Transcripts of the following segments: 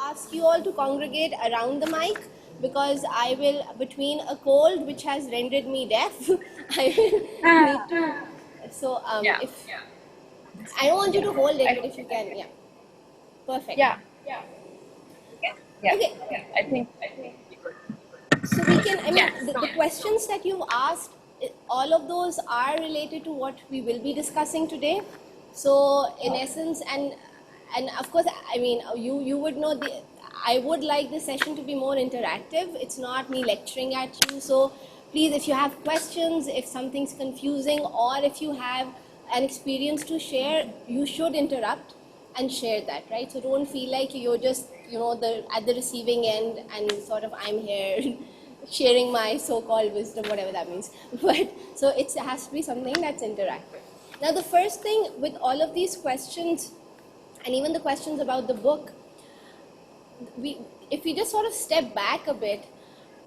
ask you all to congregate around the mic, because I will, between a cold which has rendered me deaf, I will need to. So if I don't want you to hold it, but if you can, yeah, perfect. Yeah. Okay. I think. So we can. I mean, the questions that you've asked, all of those are related to what we will be discussing today. So in essence, and of course, I mean, you would know I would like the session to be more interactive. It's not me lecturing at you. So please, if you have questions, if something's confusing, or if you have an experience to share, you should interrupt and share that, right? So don't feel like you're just, at the receiving end and sort of I'm here sharing my so-called wisdom, whatever that means. But so it has to be something that's interactive. Now, the first thing with all of these questions, and even the questions about the book, if we just sort of step back a bit,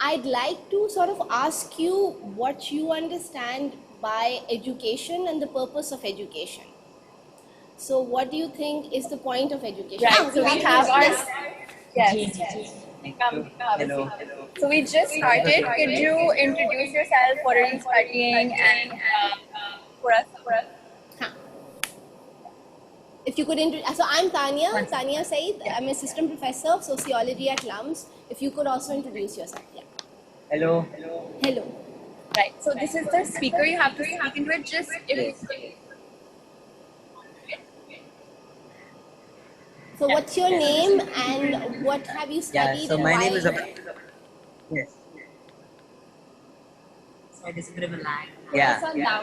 I'd like to sort of ask you what you understand by education and the purpose of education. So what do you think is the point of education? Right, so we have our... Yes. Hello. So we just started. Could you introduce yourself? What are you studying? And for us. If you could introduce, so I'm Tania Saeed. I'm assistant professor of sociology at LUMS. If you could also introduce yourself. Yeah. Hello. Right. So this is the speaker. You have to speak into it. Just So what's your name and what have you studied? Yeah, so my name is Amar. Yes. Yeah.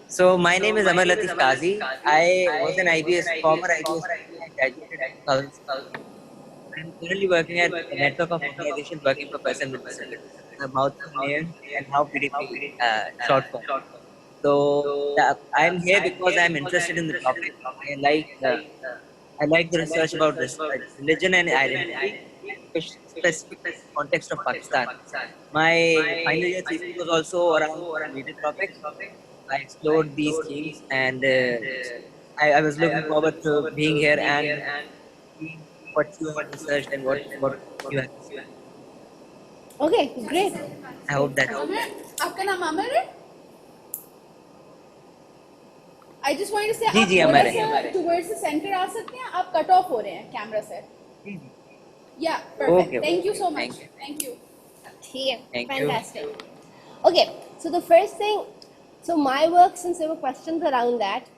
So my name is Amar Latif Qazi. I was an former IBS graduated in 2000. I'm currently working at a network of organizations working for persons with disabilities. A mouthful name and how PDP short form. So I'm here because I'm interested in the topic. I like the research about religion and identity, specific context of Pakistan. My final year thesis was also around related topics. I explored these themes, and I was looking forward to being here and seeing what you have researched and what you have. Okay, great. I hope that. आपका नाम अमर है? I just wanted to say, जी, आप अमर थोड़ा है। सा towards the center आ सकते हैं? आप cut off हो रहे हैं कैमरा से. Yeah, perfect. Okay. Thank you so much. Thank you. Yeah, Thank fantastic. Okay, so the first thing, so my work, since there were questions around that,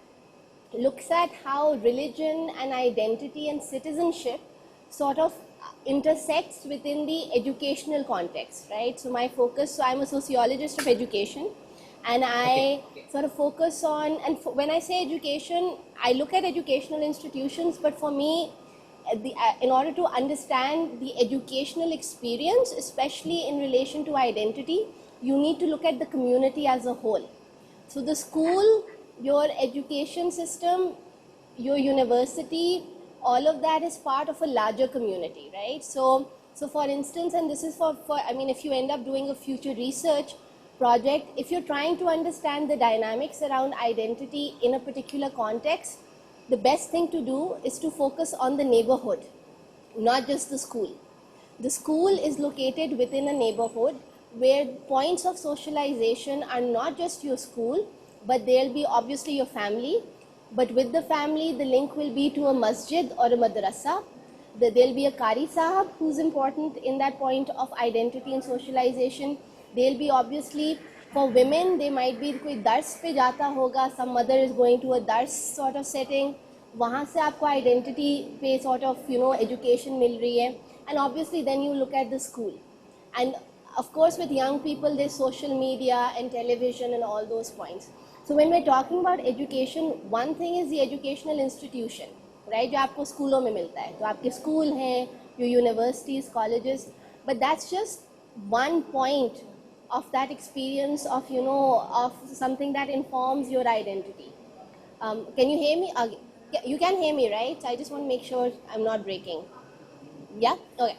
looks at how religion and identity and citizenship sort of intersects within the educational context, right? So my focus, so I'm a sociologist of education, and I sort of focus on, and when I say education, I look at educational institutions, but for me, in order to understand the educational experience, especially in relation to identity, you need to look at the community as a whole. So the school, your education system, your university, all of that is part of a larger community, right? So for instance, and this is for I mean, if you end up doing a future research project, if you're trying to understand the dynamics around identity in a particular context, the best thing to do is to focus on the neighborhood, not just the school. The school is located within a neighborhood where points of socialization are not just your school, but there'll be obviously your family. But with the family, the link will be to a masjid or a madrasa. There'll be a Qari Sahab who's important in that point of identity and socialization. There'll be obviously, for women, they might be कोई दर्स पे जाता होगा, some mother is going to a dars sort of setting, वहाँ से आपको identity पे sort of, education मिल रही है. And obviously then you look at the school. And of course with young people, there's social media and television and all those points. So when we're talking about education, one thing is the educational institution, right? जो आपको स्कूलों में मिलता है, तो आपके school हैं, your universities, colleges, but that's just one point of that experience of, of something that informs your identity. Can you hear me? You can hear me, right? I just want to make sure I'm not breaking. Yeah? Okay.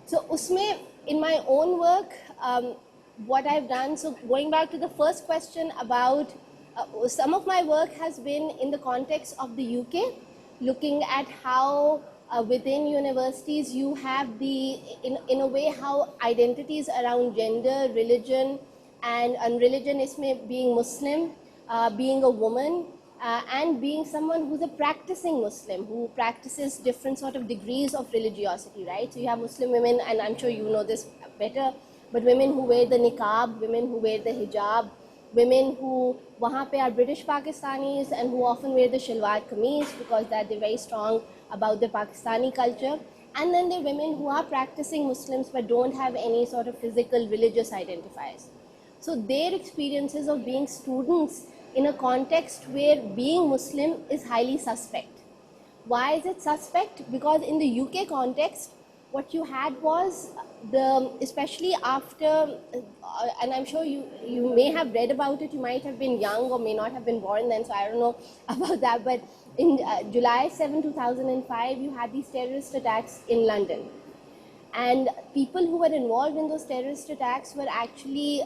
So usme, in my own work, what I've done, so going back to the first question about, some of my work has been in the context of the UK, looking at how within universities you have in a way how identities around gender, religion, and religion is being Muslim, being a woman, and being someone who's a practicing Muslim, who practices different sort of degrees of religiosity, right? So you have Muslim women, and I'm sure you know this better, but women who wear the niqab, women who wear the hijab, women who wahan pe are British Pakistanis and who often wear the shalwar kameez because that they're very strong about the Pakistani culture. And then there are women who are practicing Muslims but don't have any sort of physical religious identifiers. So their experiences of being students in a context where being Muslim is highly suspect. Why is it suspect? Because in the UK context, what you had was especially after, and I'm sure you may have read about it, you might have been young or may not have been born then, so I don't know about that, but in July 7, 2005, you had these terrorist attacks in London. And people who were involved in those terrorist attacks were actually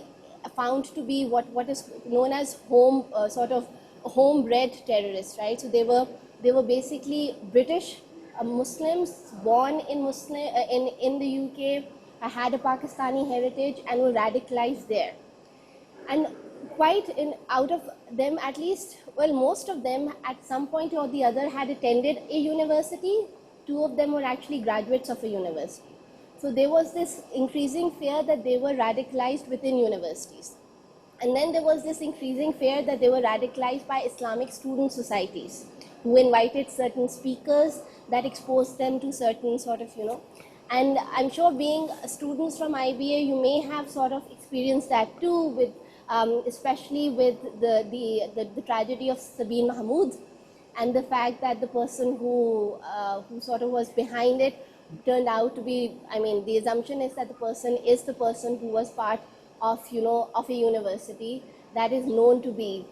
found to be what is known as homebred terrorists, right? So they were basically British Muslims born in the UK, had a Pakistani heritage and were radicalized there. And out of them, at least, well, most of them at some point or the other had attended a university. 2 of them were actually graduates of a university. So there was this increasing fear that they were radicalized within universities. And then there was this increasing fear that they were radicalized by Islamic student societies who invited certain speakers that exposed them to certain sort of, and I'm sure being students from IBA, you may have sort of experienced that too, with especially with the tragedy of Sabeen Mahmood and the fact that the person who sort of was behind it turned out to be, I mean, the assumption is that the person who was part of, of a university that is known to be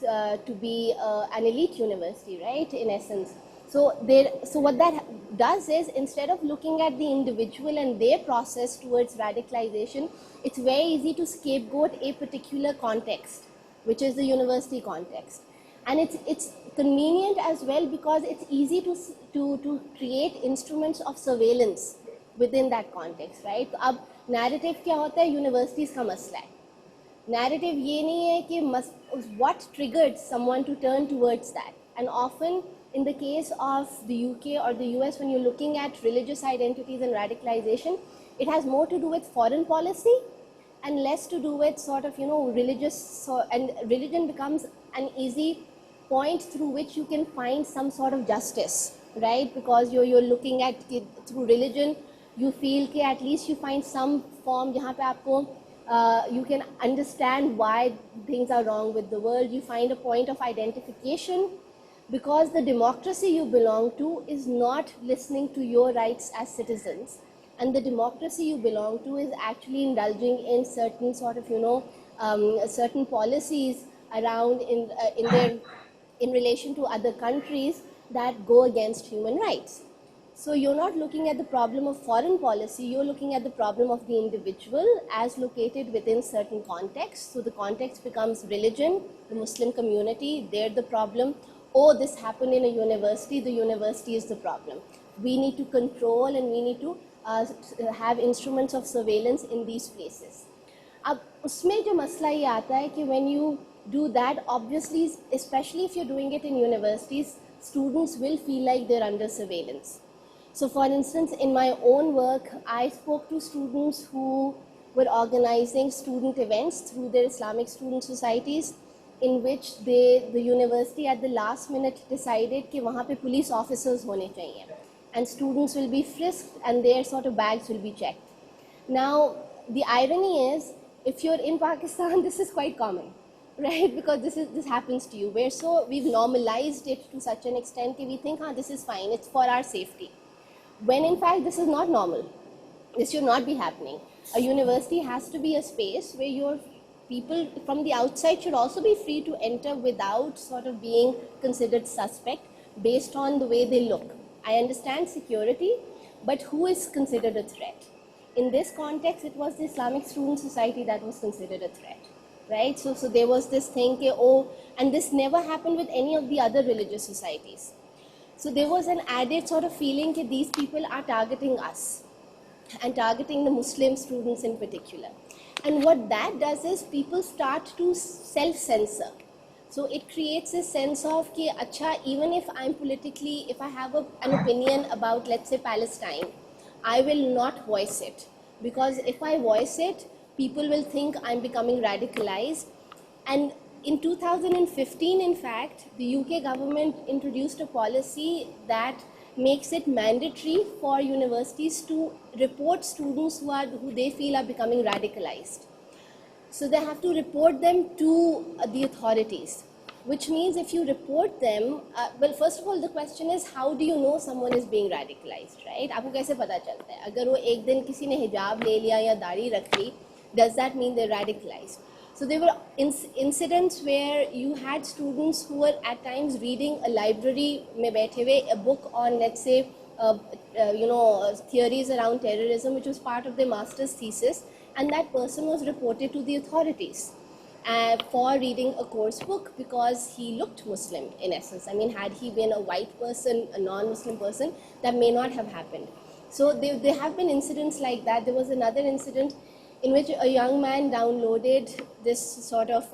an elite university, right, in essence. So what that does is, instead of looking at the individual and their process towards radicalization, it's very easy to scapegoat a particular context, which is the university context. And it's convenient as well because it's easy to create instruments of surveillance within that context, right? अब narrative क्या होता है? Universities का मसला है. Narrative ये नहीं है कि what triggered someone to turn towards that. And often in the case of the UK or the US, when you're looking at religious identities and radicalization, it has more to do with foreign policy and less to do with sort of, religious, and religion becomes an easy point through which you can find some sort of justice, right? Because you're looking at it through religion, you feel that at least you find some form jahan pe aapko you can understand why things are wrong with the world. You find a point of identification because the democracy you belong to is not listening to your rights as citizens, and the democracy you belong to is actually indulging in certain sort of, certain policies around in relation to other countries that go against human rights. So you're not looking at the problem of foreign policy, you're looking at the problem of the individual as located within certain contexts. So the context becomes religion, the Muslim community, they're the problem. Oh, this happened in a university, the university is the problem. We need to control and we need to have instruments of surveillance in these places. अब उसमें जो मसला ये आता है कि when you do that, obviously, especially if you're doing it in universities, students will feel like they're under surveillance. So for instance, in my own work, I spoke to students who were organizing student events through their Islamic student societies, in which the university at the last minute decided कि वहाँ पे police officers होने चाहिए, and students will be frisked and their sort of bags will be checked. Now, the irony is, if you're in Pakistan, this is quite common, right? Because this happens to you. We've normalized it to such an extent that we think, this is fine, it's for our safety. When in fact, this is not normal. This should not be happening. A university has to be a space where your people from the outside should also be free to enter without sort of being considered suspect based on the way they look. I understand security, but who is considered a threat? In this context, it was the Islamic Student Society that was considered a threat, right? So there was this thing, and this never happened with any of the other religious societies. So there was an added sort of feeling that these people are targeting us and targeting the Muslim students in particular. And what that does is people start to self-censor. So it creates a sense of कि अच्छा, even if I'm politically, if I have an opinion about, let's say, Palestine, I will not voice it. Because if I voice it, people will think I'm becoming radicalized. And in 2015, in fact, the UK government introduced a policy that makes it mandatory for universities to report students who they feel are becoming radicalized. So they have to report them to the authorities, which means if you report them, well, first of all, the question is, how do you know someone is being radicalized, right? आपको कैसे पता चलता है? अगर वो एक दिन किसी ने हिजाब ले लिया या दाढ़ी रख ली, does that mean they're radicalized? So there were incidents where you had students who were at times reading a library में बैठे हुए, a book on, let's say, theories around terrorism, which was part of their master's thesis, and that person was reported to the authorities for reading a course book because he looked Muslim, in essence. I mean, had he been a white person, a non-Muslim person, that may not have happened. So there have been incidents like that. There was another incident in which a young man downloaded this sort of,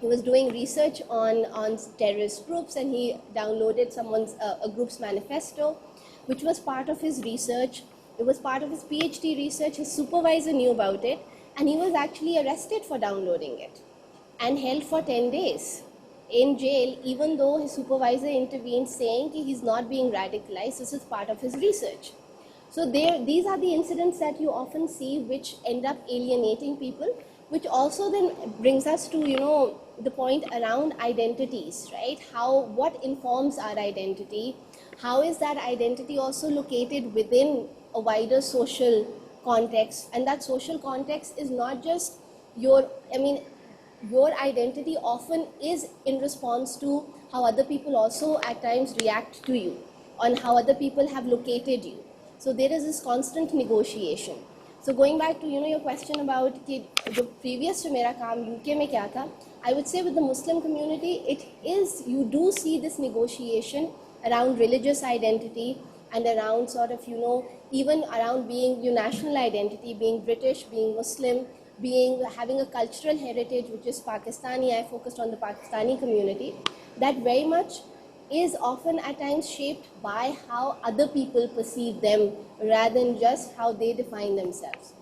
he was doing research on terrorist groups, and he downloaded a group's manifesto, which was part of his research. It was part of his PhD research. His supervisor knew about it, and he was actually arrested for downloading it and held for 10 days in jail, even though his supervisor intervened saying that he's not being radicalized, this is part of his research. So these are the incidents that you often see which end up alienating people, which also then brings us to, the point around identities, right? What informs our identity? How is that identity also located within a wider social context? And that social context is not just your identity often is in response to how other people also at times react to you, on how other people have located you. So there is this constant negotiation. So going back to your question about the previous to मेरा काम UK में क्या था, I would say with the Muslim community, you do see this negotiation around religious identity and around sort of, even around being your national identity, being British, being Muslim, having a cultural heritage which is Pakistani. I focused on the Pakistani community. That very much is often at times shaped by how other people perceive them rather than just how they define themselves.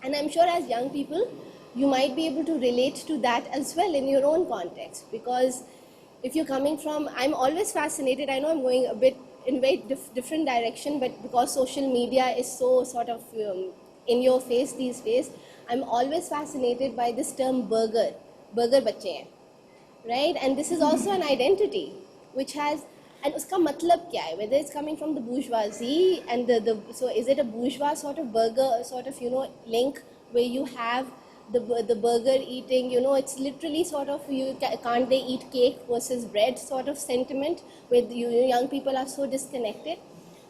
And I'm sure as young people, you might be able to relate to that as well in your own context, because if you're coming from, I'm always fascinated, I know I'm going a bit in a very different direction, but because social media is so sort of in your face these days, I'm always fascinated by this term burger bache hain, right? And this is also an identity which has, and uska matlab kya hai, whether it's coming from the bourgeoisie and so is it a bourgeois sort of burger sort of link where you have the burger eating, it's literally sort of can't they eat cake versus bread sort of sentiment where young people are so disconnected.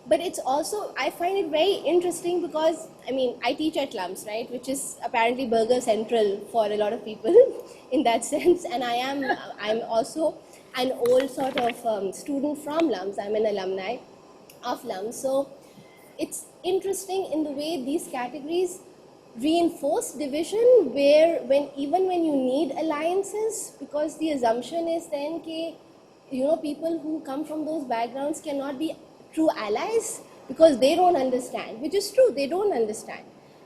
But it's also, I find it very interesting because, I teach at LUMS, right, which is apparently burger central for a lot of people in that sense, and I'm also an old sort of student from LUMS. I'm an alumni of LUMS. So it's interesting in the way these categories reinforce division even when you need alliances, because the assumption is then that people who come from those backgrounds cannot be true allies because they don't understand, which is true, they don't understand.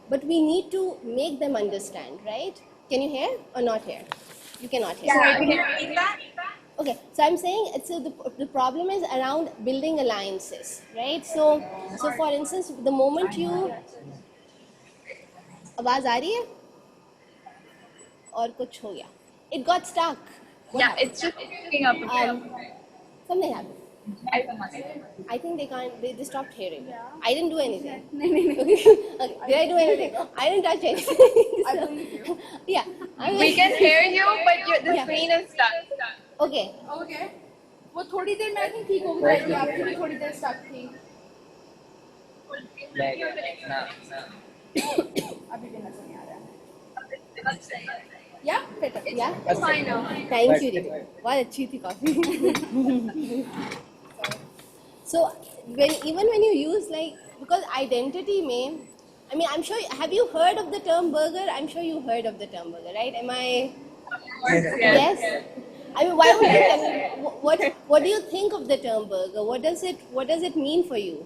But we need to make them understand, right? Can you hear or not hear? You cannot hear. Yeah, can you repeat that? Okay, so I'm saying the problem is around building alliances, right? So for instance, the moment you आवाज आ रही है और कुछ हो गया, it got stuck. Yeah, it's just picking up a bit. Something happened. I think they stopped hearing. Yeah. I didn't do anything. No. Okay. Did I do anything? I didn't touch anything. I believe you. Yeah. We can hear you, but the screen is stuck. Okay. Okay. वो थोड़ी देर में I think ठीक हो जाएगी, आपकी भी थोड़ी देर stuck थी. अभी भी नजर नहीं आ रहा. Yeah, better. Yeah. It's fine now. Thank you, Didi. बहुत अच्छी थी coffee. So even when you use like, because identity may, I mean, I'm sure, have you heard of the term burger? I'm sure you heard of the term burger, right? Am I? Yes. I mean, why would you? I mean, what do you think of the term burger? What does it mean for you?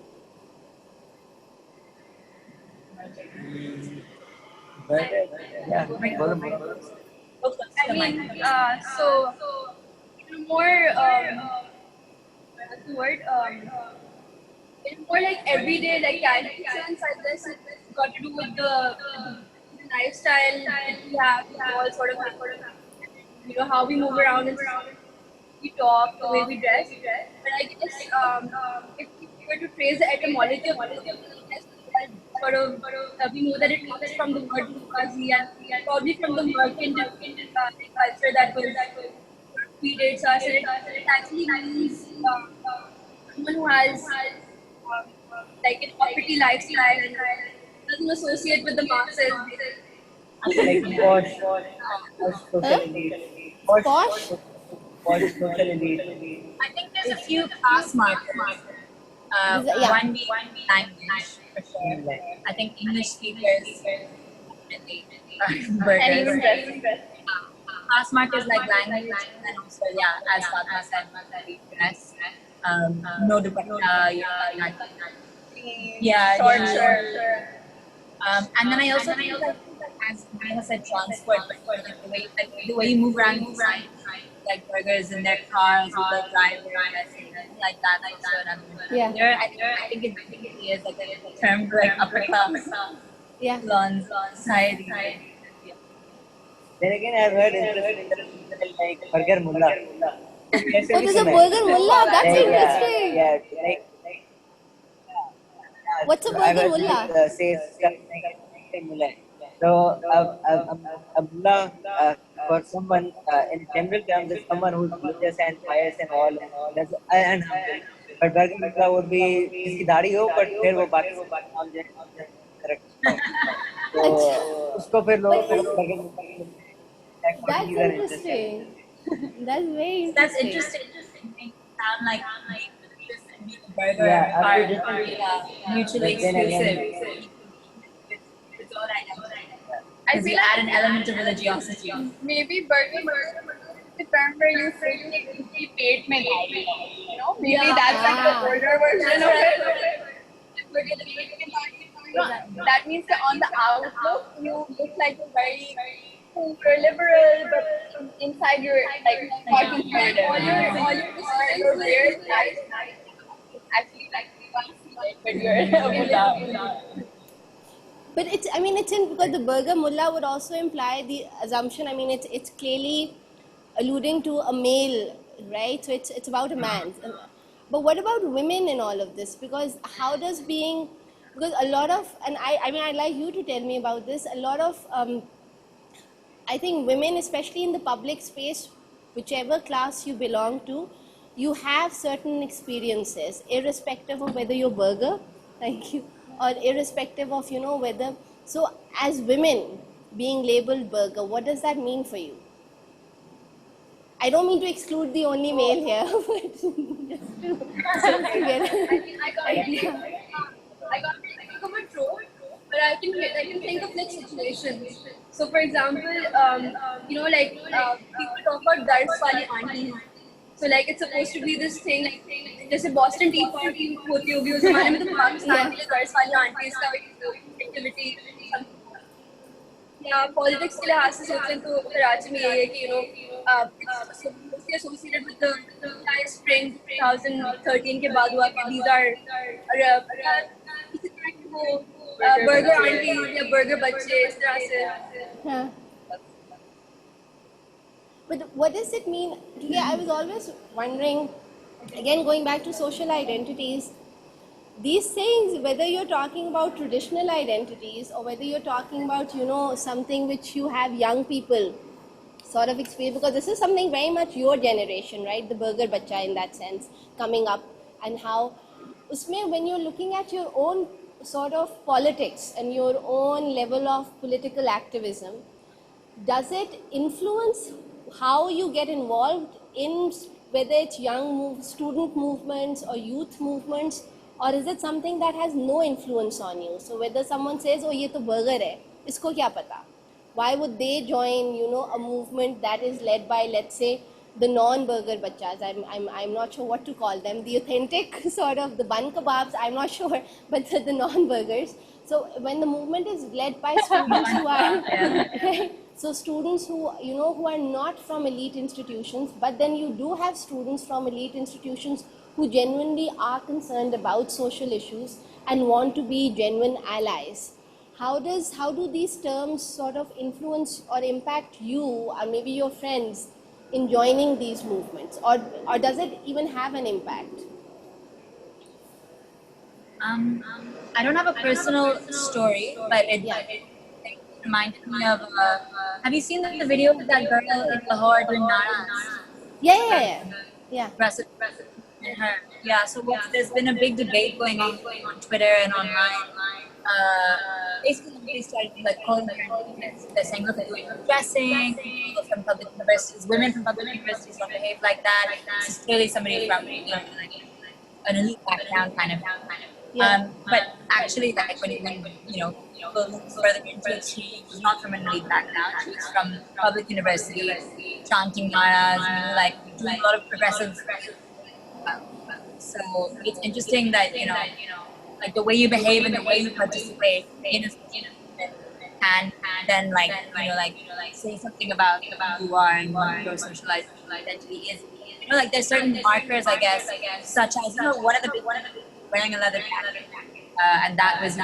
Yeah, I mean, so more, what's the word? It's more like everyday, like caricature inside this. It's got to do with the lifestyle we have, all sort of, how we move around and we talk, the way we dress. But I guess if we were to trace the etymology of this, we know that it comes from the word Qazi and probably from the merchant culture that predates us, and it actually means someone who has like an uppity lifestyle and doesn't associate with the masses. like posh social elite. Posh? Posh social elite. I think there's a few class markers. Yeah. One being language, for sure. I think English speakers definitely And even burgers. Class markers like language, and also, yeah, as Fatima said, dress. No dupatta, short. and then I also think that, as Naina said, transport, like the way you move around, like burgers in their cars with the driver, like that. Yeah. I think it really is like a term for like upper class Yeah. society. Then again, I've heard interesting like burger mullah. Oh, there's a burger mullah. That's interesting. Yeah, like What's a I've burger heard mullah? people say stuff like mullah. So a mullah for someone in general terms is someone who's religious and pious and all that's and humble. But burger mullah would be जिसकी दाढ़ी हो but फिर वो बाकी काम जो है correct. तो उसको फिर लोग burger mullah That's interesting. That's very interesting. That's interesting. Sound like religious and being a burger Yeah, are absolutely. mutually But then again- exclusive. It's all I know. I Because feel you like add an element of religiosity. maybe burger is the term where you say कि पेट में दाढ़ी, maybe Yeah. that's like the burger version of it. Burger the पेट में दाढ़ी. That means that on the outlook you look like a very super liberal, but inside you're like not conservative. All your decisions, your life actually like but you're a mullah. But it's in because the burger mullah would also imply the assumption. I mean, it's clearly alluding to a male, right? So it's about a man. But what about women in all of this? Because how does because a lot of, and I mean, I'd like you to tell me about this. A lot of, I think women, especially in the public space, whichever class you belong to, you have certain experiences, irrespective of whether you're burger, thank you, or irrespective of, whether, so as women being labeled burger, what does that mean for you? I don't mean to exclude the only male here, but just to get I got think of a trope, but I can think of like situations. So for example, like people talk about dars wali aunties. So like it's supposed to be this thing, like जैसे Boston Tea Party होती होगी उस जमाने में तो पाकिस्तान के dars wali aunties का activity. Yeah, politics के लिहाज से सोचें तो कराची में ये है कि it's mostly associated with the spring 2013 के बाद हुआ कि these are burger aunties या burger बच्चे इस तरह से. But what does it mean? Yeah, I was always wondering, again going back to social identities, these things, whether you're talking about traditional identities or whether you're talking about, something which you have young people sort of experience, because this is something very much your generation, right? The burger bacha in that sense, coming up, and how, usme, when you're looking at your own sort of politics and your own level of political activism, does it influence how you get involved in whether it's student movements or youth movements, or is it something that has no influence on you? So whether someone says, oh, ye to burger hai, isko kya pata? Why would they join, a movement that is led by, let's say, the non-burger bachas? I'm not sure what to call them. The authentic sort of the bun kebabs, I'm not sure, but the non-burgers. So when the movement is led by students who are, right? So students who, who are not from elite institutions, but then you do have students from elite institutions who genuinely are concerned about social issues and want to be genuine allies. How do these terms sort of influence or impact you or maybe your friends in joining these movements, or does it even have an impact? I don't have a personal story, but it reminded me of. Have you seen the video of that girl in Lahore doing naras? Yeah. And her, yeah. So there's been a big debate going on Twitter and online. Basically, they started like calling her. They're saying, look at the way you're dressing. People from public universities, women from public universities don't behave like that. This is clearly somebody from like an elite background, kind of. But actually, like when people look further into it, she was not from an elite background. She was from public university, chanting naras, like doing a lot of progressive. So it's interesting that like the way you behave and the way you participate in a movement, and then like say something about who you are and what your socialized identity is. Like there's certain markers, I guess, such as one of the big wearing a leather jacket, and that was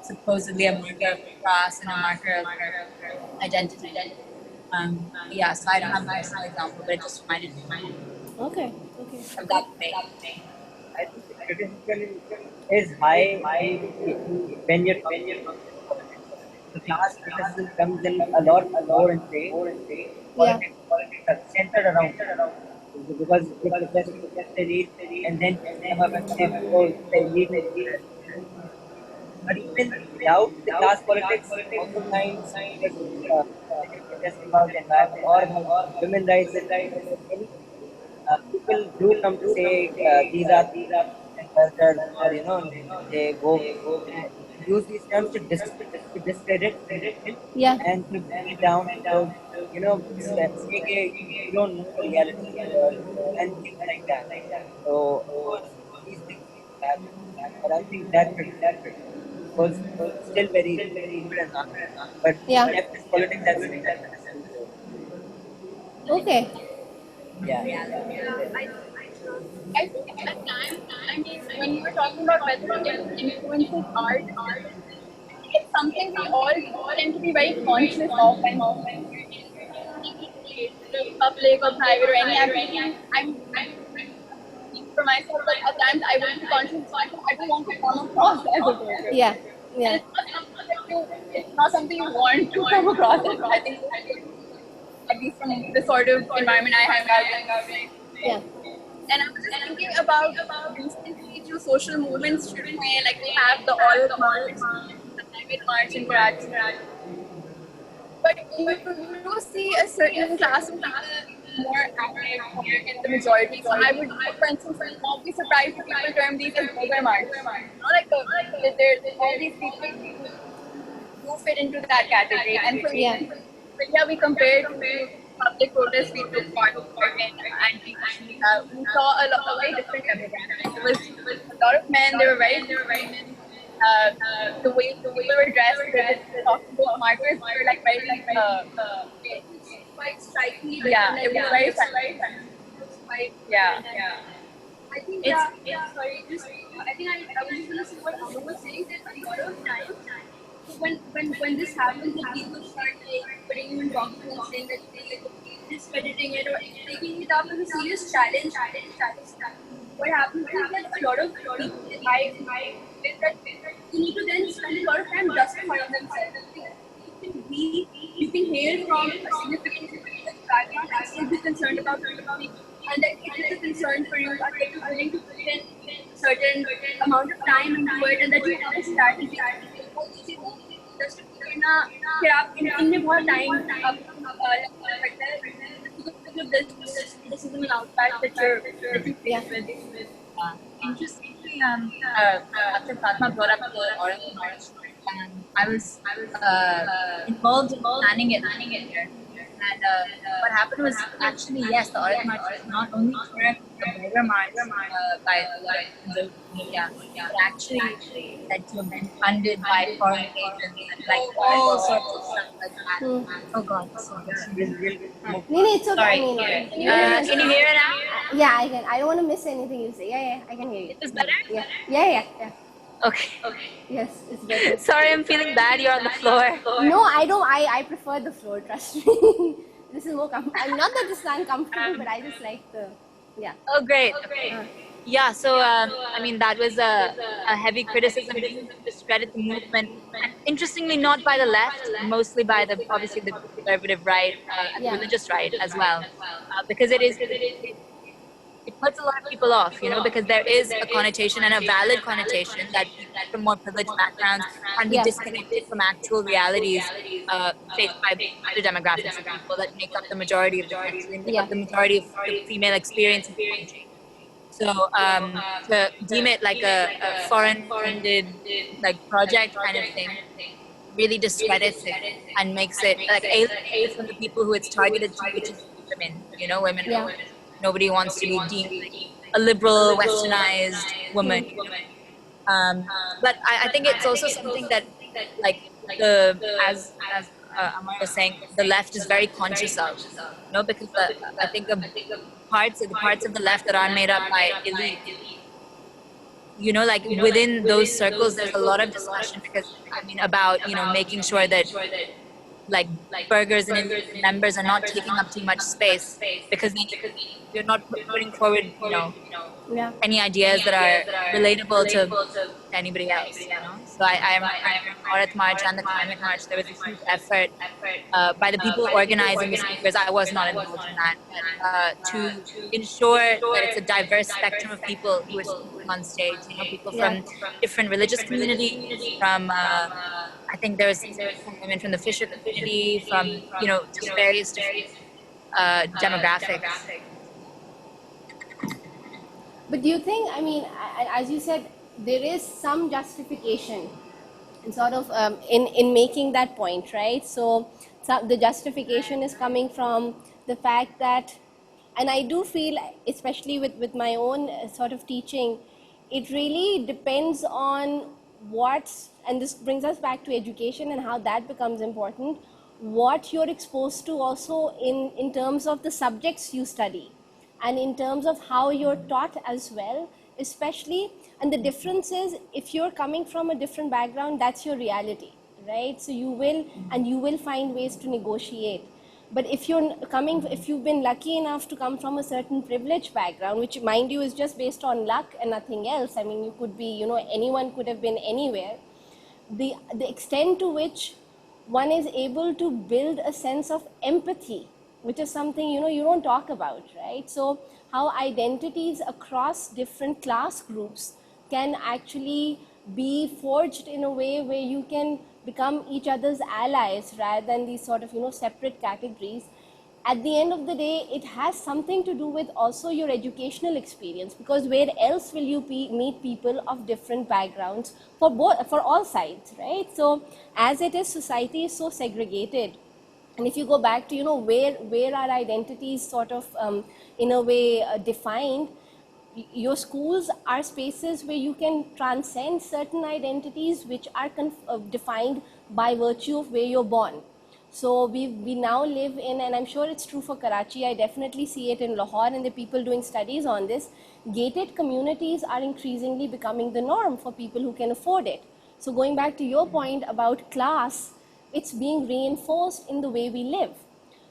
supposedly a marker of class and a marker of identity. Yeah, so I don't have a personal example, but it just reminded me Okay. of that thing. I think the criticism is high when you're the class criticism comes in a lot more in play. Politics are centered around because just elite and then come up and say, oh, the elite is elite. But even without the class politics, oftentimes protest about the environment or about women rights, people do come to say these are workers, or they go use these terms to discredit it Yeah. and to bring it down to say you don't know the reality and things like that. So of course these things happen, but I think that was still very good enough. But Yeah. leftist politics has Okay. yeah. I think at times, I mean, when you were talking about whether it influences art, I think it's something we all tend to be very conscious of when we're in any public or private or any activity. I'm for myself, but at times I would be conscious of something I don't want to come across as a voter. Yeah. And it's not something you want to come across as. I think at least from the sort of environment I hang out in. Yeah. And I was just thinking about recently through social movements, like we have the All March, the Climate March in Karachi. But you do see a certain class of people more active here in the majority. So I would, for instance, not be surprised if people term these as burger march. Not like there's all these people who fit into that category. And for India, we compared to public protests we took part in we saw a very different demographic. There was a lot of men. They were very the way they were dressed, talking about markers were like very quite striking. Yeah, it was very striking. Yeah. I think sorry, I think I was just gonna say what Amar was saying, that a lot of times when this happens and people start like putting you in boxes and saying that they discrediting it or taking it up as a serious challenge. What happens is that a lot of people I that you need to then spend a lot of time justifying themselves. You can hail from a significant background and still be concerned about it, and that it is a concern for you, and that you're willing to put in a certain amount of time into it, and that you have a strategy. इनने बहुत time of this criticism and outside that you're Yeah. with. Interestingly, after Fatima brought up the oral march, I was involved in planning it here. And what happened was actually, yes, the oral march was not only for a border march by a lot of conservative media, but actually that to have been funded by foreign agents and like all sorts of stuff like that. Oh God, so No, it's okay. sorry. I mean, Can you hear it now? yeah, I can. I don't want to miss anything you say. Yeah, I can hear you. Is this better? Yeah. Okay. Yes, it's better. Sorry, I'm feeling bad. You're on the floor. No, I don't. I prefer the floor. Trust me. This is more comfortable. I'm not that this is uncomfortable, but I just like the. Yeah. Oh, great. Okay. Yeah, so I mean that was a heavy criticism to discredit the movement. And interestingly, not by the left, mostly by the obviously the conservative right and the religious right as well, because it puts a lot of people off, because there is a connotation and a valid connotation that people from more privileged backgrounds can be disconnected from actual realities faced by other demographics of people that make up the majority of the country, make up the majority of the female experience in the country. So to deem it like a foreign-funded like project kind of thing really discredits it and makes it like alienated from the people who it's targeted to, which is women. Women. Nobody wants to be deemed like a liberal, westernized woman. But I think it's also something that, like, as Amar was saying, the left is very conscious of, because I think the parts of the left that are made up by elite, like within those circles, there's a lot of discussion because about making sure that like burgers and members are not taking up too much space because you're not putting forward any ideas that are relatable to anybody else. So I remember Aurat March and the Climate March, there was a huge effort by the people organizing the speakers. I was not involved in that, to ensure that it's a diverse spectrum of people who are speaking on stage. People from different religious communities, from I think there's some women from the Fisher community, from just various different demographics. But do you think, as you said, there is some justification in sort of in making that point, right? So the justification is coming from the fact that, and I do feel, especially with my own sort of teaching, it really depends on and this brings us back to education and how that becomes important, what you're exposed to also in terms of the subjects you study and in terms of how you're taught as well, especially. And the difference is, if you're coming from a different background, that's your reality, right? So you will find ways to negotiate. But if you've been lucky enough to come from a certain privileged background, which mind you is just based on luck and nothing else, you could be, anyone could have been anywhere, the extent to which one is able to build a sense of empathy, which is something, you don't talk about, right? So how identities across different class groups can actually be forged in a way where you can become each other's allies rather than these sort of, separate categories. At the end of the day, it has something to do with also your educational experience, because where else will you meet people of different backgrounds for all sides, right? So as it is, society is so segregated. And if you go back to, where our identities sort of, in a way, defined, your schools are spaces where you can transcend certain identities which are defined by virtue of where you're born. So we now live in, and I'm sure it's true for Karachi, I definitely see it in Lahore, and the people doing studies on this, gated communities are increasingly becoming the norm for people who can afford it. So going back to your point about class, it's being reinforced in the way we live.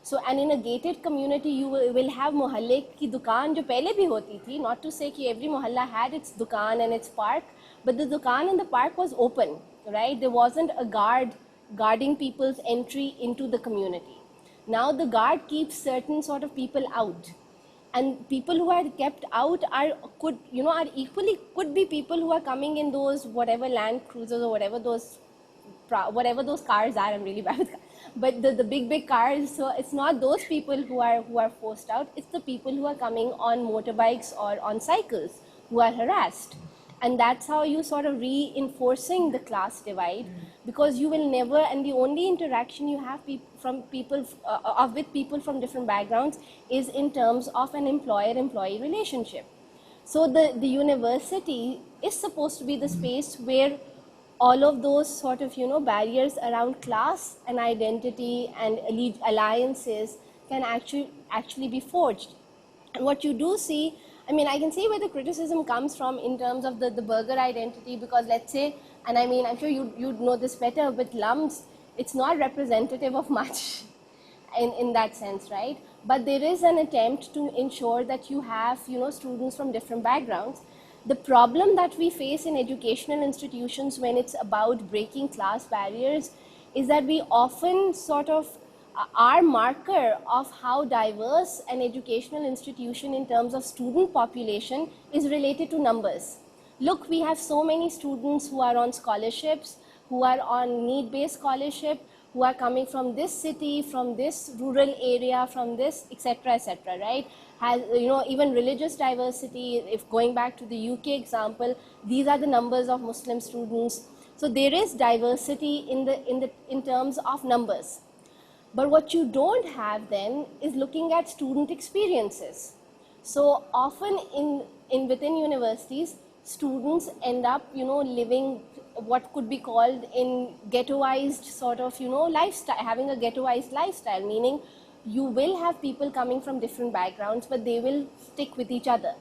So, and in a gated community, you will have mohalle ki dukaan jo pehle bhi hoti thi, not to say ki every mohalla had its dukaan and its park, but the dukaan and the park was open, right? There wasn't a guarding people's entry into the community. Now the guard keeps certain sort of people out, and people who are kept out are equally could be people who are coming in those whatever Land Cruisers or whatever those whatever those cars are. I'm really bad with cars. But the big cars, so it's not those people who are forced out, it's the people who are coming on motorbikes or on cycles who are harassed. And that's how you sort of reinforcing the class divide, because you will never, and the only interaction you have with people from different backgrounds is in terms of an employer-employee relationship. So the university is supposed to be the space where all of those sort of, barriers around class and identity and alliances can actually be forged. And what you do see, I mean, I can see where the criticism comes from in terms of the burger identity, because let's say, and I mean, I'm sure you'd know this better, with LUMS, it's not representative of much in that sense, right? But there is an attempt to ensure that you have, students from different backgrounds. The problem that we face in educational institutions when it's about breaking class barriers is that we often sort of, our marker of how diverse an educational institution in terms of student population is related to numbers. Look, we have so many students who are on scholarships, who are on need-based scholarship, who are coming from this city, from this rural area, from this, etc., right? Has, even religious diversity, if going back to the UK example, these are the numbers of Muslim students. So there is diversity in terms of numbers. But what you don't have then is looking at student experiences. So often within universities, students end up, living what could be called in ghettoized sort of, lifestyle, having a ghettoized lifestyle, meaning you will have people coming from different backgrounds, but they will stick with each other.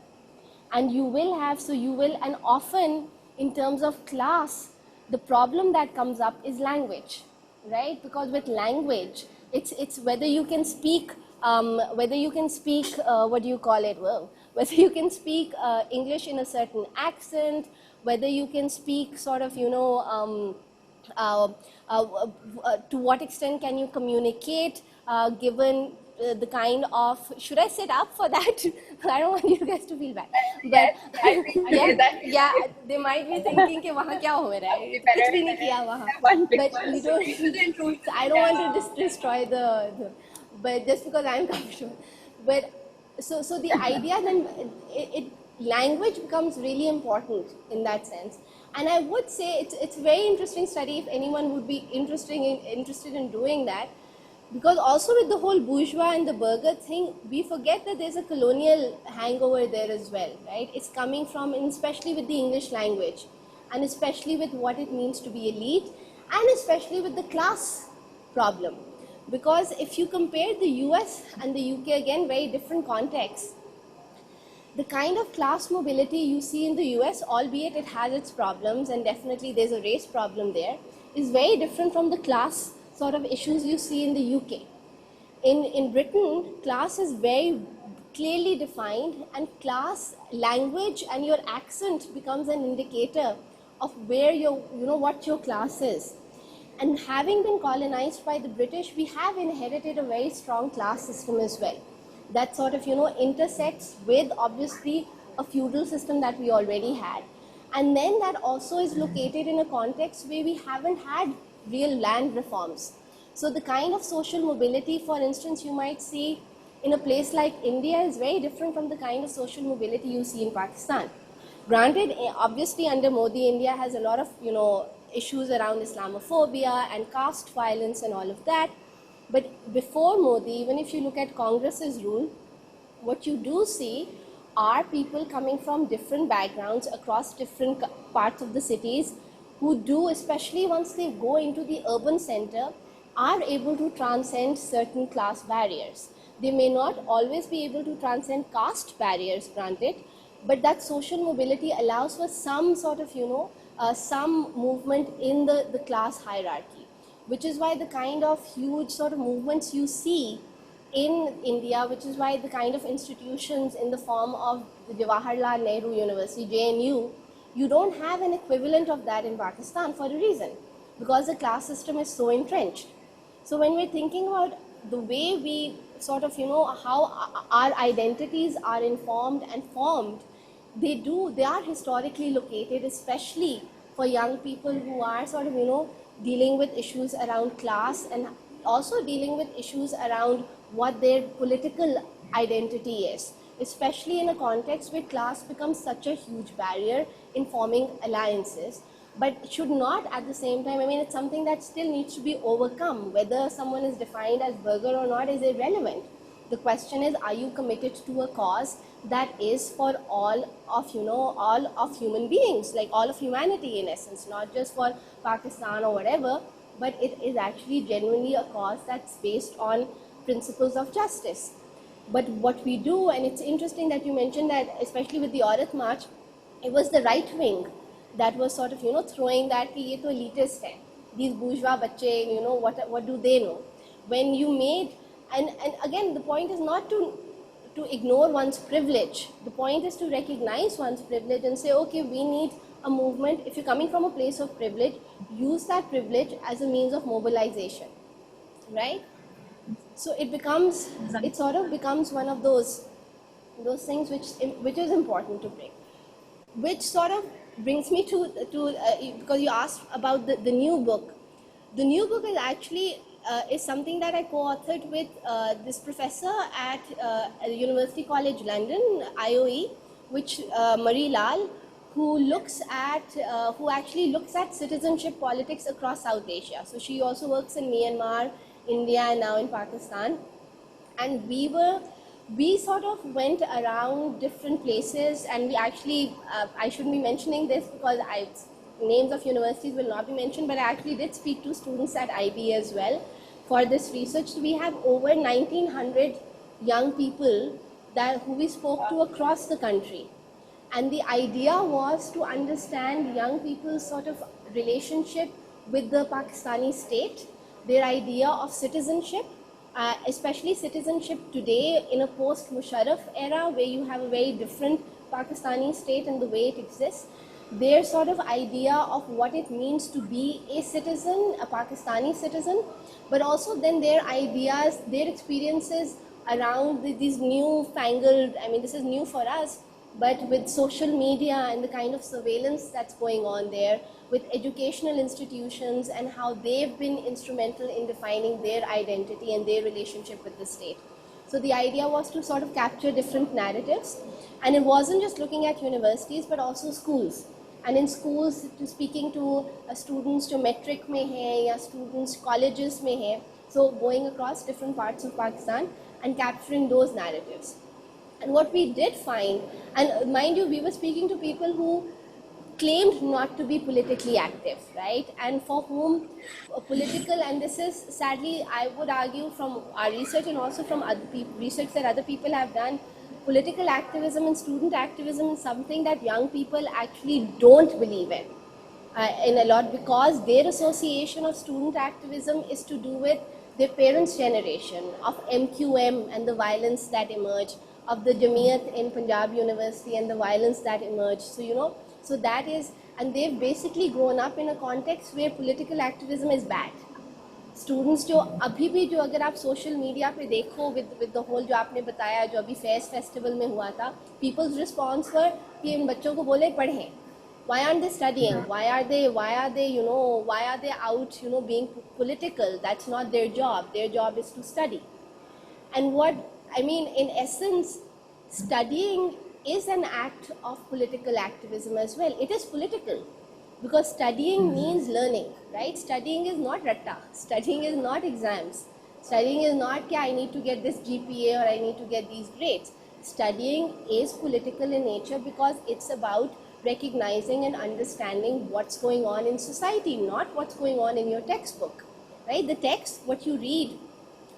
And you will have, and often in terms of class, the problem that comes up is language, right? Because with language, it's whether you can speak, whether you can speak English in a certain accent, whether you can speak sort of, to what extent can you communicate, given the kind of, should I sit up for that? I don't want you guys to feel bad. But yeah, they might be thinking कि वहाँ क्या हो रहा है? कुछ भी नहीं किया वहाँ. But we don't. I don't want to destroy the. But just because I'm comfortable. But so the idea then language becomes really important in that sense. And I would say it's a very interesting study if anyone would be interested in doing that. Because also with the whole bourgeois and the burger thing, we forget that there's a colonial hangover there as well, right? It's coming from, and especially with the English language, and especially with what it means to be elite, and especially with the class problem. Because if you compare the US and the UK, again, very different contexts, the kind of class mobility you see in the US, albeit it has its problems, and definitely there's a race problem there, is very different from the class sort of issues you see in the UK. In Britain, class is very clearly defined, and class, language and your accent becomes an indicator of where what your class is. And having been colonized by the British, we have inherited a very strong class system as well. That sort of, intersects with obviously a feudal system that we already had. And then that also is located in a context where we haven't had real land reforms. So the kind of social mobility, for instance, you might see in a place like India is very different from the kind of social mobility you see in Pakistan. Granted, obviously under Modi, India has a lot of, issues around Islamophobia and caste violence and all of that. But before Modi, even if you look at Congress's rule, what you do see are people coming from different backgrounds across different parts of the cities who do, especially once they go into the urban center, are able to transcend certain class barriers. They may not always be able to transcend caste barriers, granted, but that social mobility allows for some sort of, some movement in the class hierarchy, which is why the kind of huge sort of movements you see in India, which is why the kind of institutions in the form of the Jawaharlal Nehru University, JNU, you don't have an equivalent of that in Pakistan for a reason, because the class system is so entrenched. So when we're thinking about the way we sort of, how our identities are informed and formed, they are historically located, especially for young people who are sort of, dealing with issues around class, and also dealing with issues around what their political identity is, especially in a context where class becomes such a huge barrier in forming alliances. But should not at the same time, I mean, it's something that still needs to be overcome. Whether someone is defined as burgher or not is irrelevant. The question is, are you committed to a cause that is for all of, all of human beings, like all of humanity in essence, not just for Pakistan or whatever, but it is actually genuinely a cause that's based on principles of justice. But what we do, and it's interesting that you mentioned that, especially with the Aurat March, it was the right wing that was sort of, throwing that ki ye to elitist hai, these bourgeois bache, what do they know? When you made, and again, the point is not to ignore one's privilege. The point is to recognize one's privilege and say, okay, we need a movement. If you're coming from a place of privilege, use that privilege as a means of mobilization, right? So it sort of becomes one of those things which is important to bring. Which sort of brings me to because you asked about the new book. The new book is actually is something that I co-authored with this professor at University College London, IOE, which Marie Lal, who actually looks at citizenship politics across South Asia. So she also works in Myanmar, India, and now in Pakistan. And we sort of went around different places, and we actually, I shouldn't be mentioning this because names of universities will not be mentioned, but I actually did speak to students at IB as well for this research. So we have over 1,900 young people who we spoke to across the country. And the idea was to understand young people's sort of relationship with the Pakistani state, their idea of citizenship, especially citizenship today in a post-Musharraf era where you have a very different Pakistani state and the way it exists, their sort of idea of what it means to be a citizen, a Pakistani citizen, but also then their ideas, their experiences around these newfangled, I mean, this is new for us, but with social media and the kind of surveillance that's going on there, with educational institutions and how they've been instrumental in defining their identity and their relationship with the state. So the idea was to sort of capture different narratives, and it wasn't just looking at universities, but also schools. And in schools, speaking to students जो metric में हैं या students colleges में हैं, so going across different parts of Pakistan and capturing those narratives. And what we did find, and mind you, we were speaking to people who claimed not to be politically active, right? And for whom political, and this is sadly, I would argue from our research and also from other research that other people have done, political activism and student activism is something that young people actually don't believe in a lot, because their association of student activism is to do with their parents' generation of MQM and the violence that emerged, of the Jamiat in Punjab University and the violence that emerged. So, so that is, and they've basically grown up in a context where political activism is bad. Students जो अभी भी जो अगर आप social media पे देखो with the whole जो आपने बताया जो अभी फेस्टिवल में हुआ था, people's response were कि इन बच्चों को बोले पढ़ें. Why aren't they studying? Why are they out, being political? That's not their job. Their job is to study. And what, I mean, in essence, studying is an act of political activism as well. It is political because studying means learning, right? Studying is not ratta. Studying is not exams. Studying is not, I need to get this GPA or I need to get these grades. Studying is political in nature because it's about recognizing and understanding what's going on in society, not what's going on in your textbook, right? The text, what you read,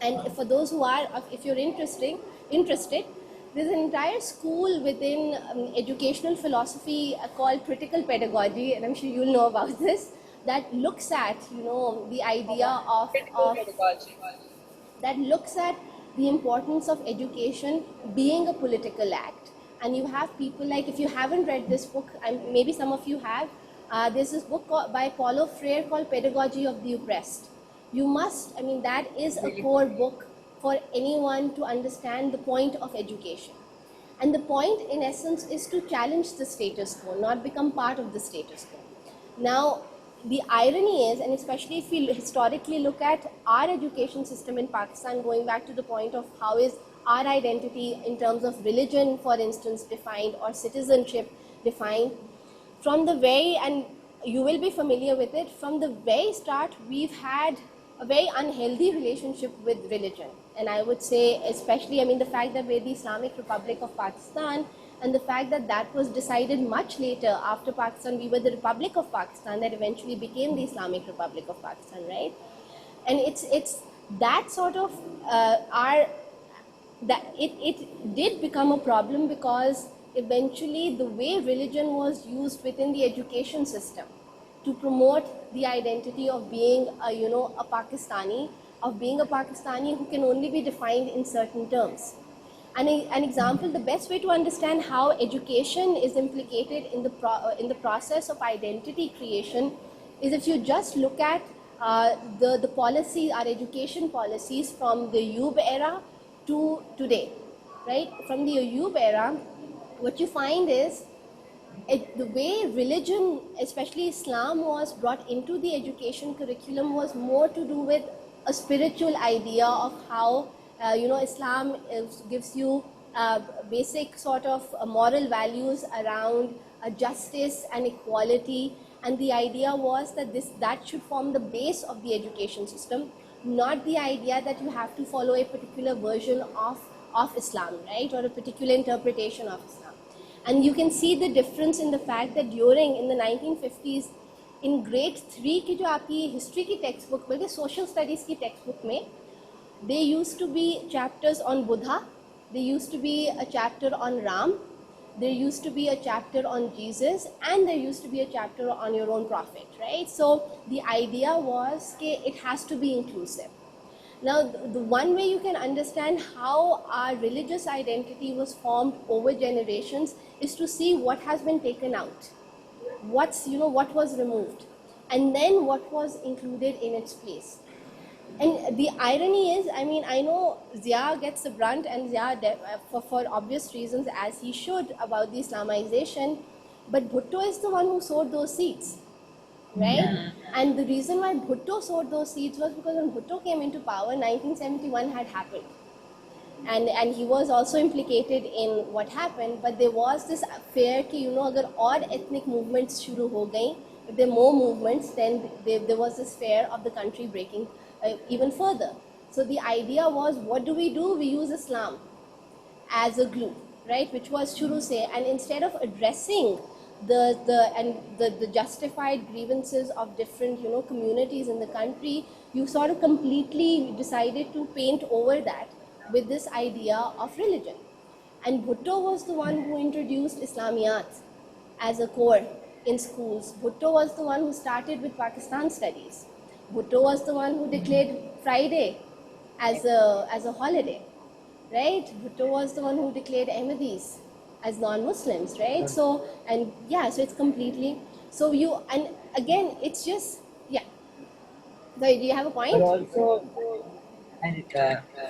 and for those who are, if you're interested, there's an entire school within educational philosophy called critical pedagogy, and I'm sure you'll know about this, that looks at, the idea of that looks at the importance of education being a political act. And you have people like, if you haven't read this book, and maybe some of you have, there's this book by Paulo Freire called Pedagogy of the Oppressed. You must, that is a core book for anyone to understand the point of education. And the point, in essence, is to challenge the status quo, not become part of the status quo. Now, the irony is, and especially if we historically look at our education system in Pakistan, going back to the point of how is our identity in terms of religion, for instance, defined, or citizenship defined, from the very, and you will be familiar with it, from the very start, we've had a very unhealthy relationship with religion. And I would say, especially, I mean, the fact that we're the Islamic Republic of Pakistan, and the fact that that was decided much later after Pakistan, we were the Republic of Pakistan that eventually became the Islamic Republic of Pakistan, right? And it's that sort of it did become a problem, because eventually the way religion was used within the education system to promote the identity of being a Pakistani, of being a Pakistani who can only be defined in certain terms. And an example, the best way to understand how education is implicated in the process of identity creation is if you just look at the policy, our education policies from the Ayub era to today, right? From the Ayub era, what you find is the way religion, especially Islam, was brought into the education curriculum was more to do with a spiritual idea of how Islam gives you basic sort of moral values around justice and equality, and the idea was that that should form the base of the education system, not the idea that you have to follow a particular version of Islam, right, or a particular interpretation of Islam. And you can see the difference in the fact that in the 1950s, in grade 3 की जो आपकी history की textbook, बल्कि social studies की textbook में, there used to be chapters on Buddha, there used to be a chapter on Ram, there used to be a chapter on Jesus, and there used to be a chapter on your own prophet, right? So the idea was that it has to be inclusive. Now, the one way you can understand how our religious identity was formed over generations is to see what has been taken out, what was removed, and then what was included in its place. And the irony is, I mean, I know Zia gets the brunt, and Zia, for obvious reasons, as he should, about the Islamization, but Bhutto is the one who sowed those seeds, right? Yeah. And the reason why Bhutto sowed those seeds was because when Bhutto came into power, 1971 had happened. And he was also implicated in what happened, but there was this fear that, agar odd ethnic movements shuru ho gayi, if there are more movements, then there was this fear of the country breaking even further. So the idea was, what do? We use Islam as a glue, right? Which was shuru se, and instead of addressing the justified grievances of different communities in the country, you sort of completely decided to paint over that with this idea of religion. And Bhutto was the one who introduced Islamiyat as a core in schools. Bhutto was the one who started with Pakistan studies. Bhutto was the one who declared Friday as a holiday, right? Bhutto was the one who declared Ahmadis as non-Muslims, right? So, and yeah, so it's completely, so and again, it's just, yeah. So, do you have a point? But also, and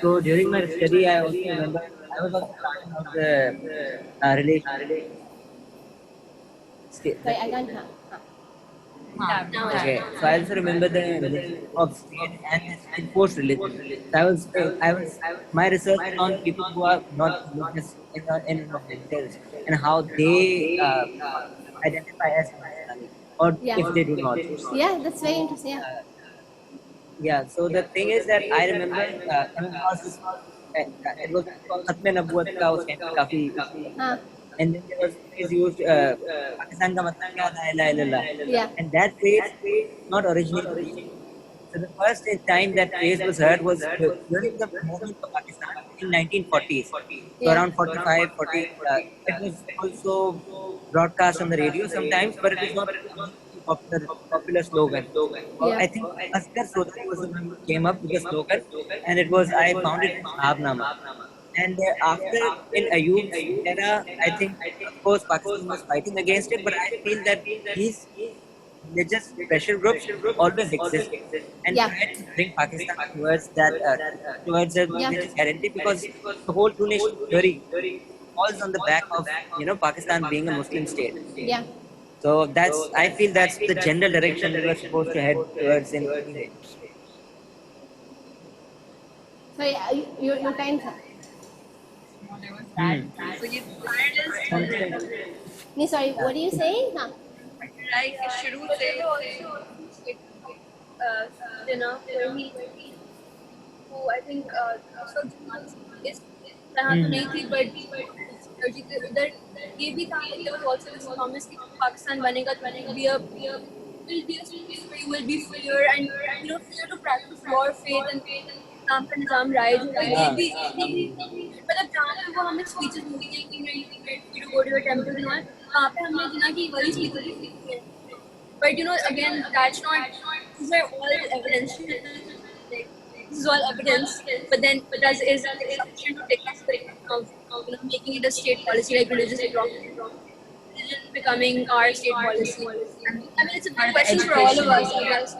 so during my study, I also remember I was also talking about the relation. Sorry, I can't have. Okay, so I also remember the relation of state and enforced religion. So my research on people who are not religious in themselves and how they identify as Pakistani, or if they do not. Yeah, that's very interesting. Yeah. Yeah, so the thing is that I remember it was Khatme Nabuwat ka us time kafi, and then there was phrase used Pakistan ka matlab kya tha, la ilaha illallah, and that phrase not originated. So the first time that phrase was heard was during the movement of Pakistan in 1940s. So around 45, 40, it was also broadcast on the radio sometimes, but it was not popular slogan. I think Askar Sodri was the one who came up with the slogan, and it was, I found it in Sahabnama. And after, in Ayub's era, I think, of course, Pakistan was fighting against it, but I feel that these religious pressure groups always exist and try to bring Pakistan towards that, towards a religious identity, because the whole two-nation theory falls on the back of, Pakistan being a Muslim state. Yeah. So I feel that's the general direction we were supposed to head towards in anyway. Sorry, your time's up. So you started Nee, sorry, what are you saying? Huh? like शुरू से you know where he who I think also is तरह तो नहीं थी but उधर ये भी था there was also this promise कि पाकिस्तान बनेगा तो will be a space where you will be freer and freer to practice your faith and Islam का निज़ाम राइज होगा ये भी मतलब जहाँ पे वो हमें speeches मिली हैं कि you go to your temples and all वहाँ पे हमने जिना की वही speeches but again that's not these are all evidence like, this is all evidence but then is sufficient to take us of making it a state policy like religion becoming our state policy. I mean it's a big question for all of us I guess.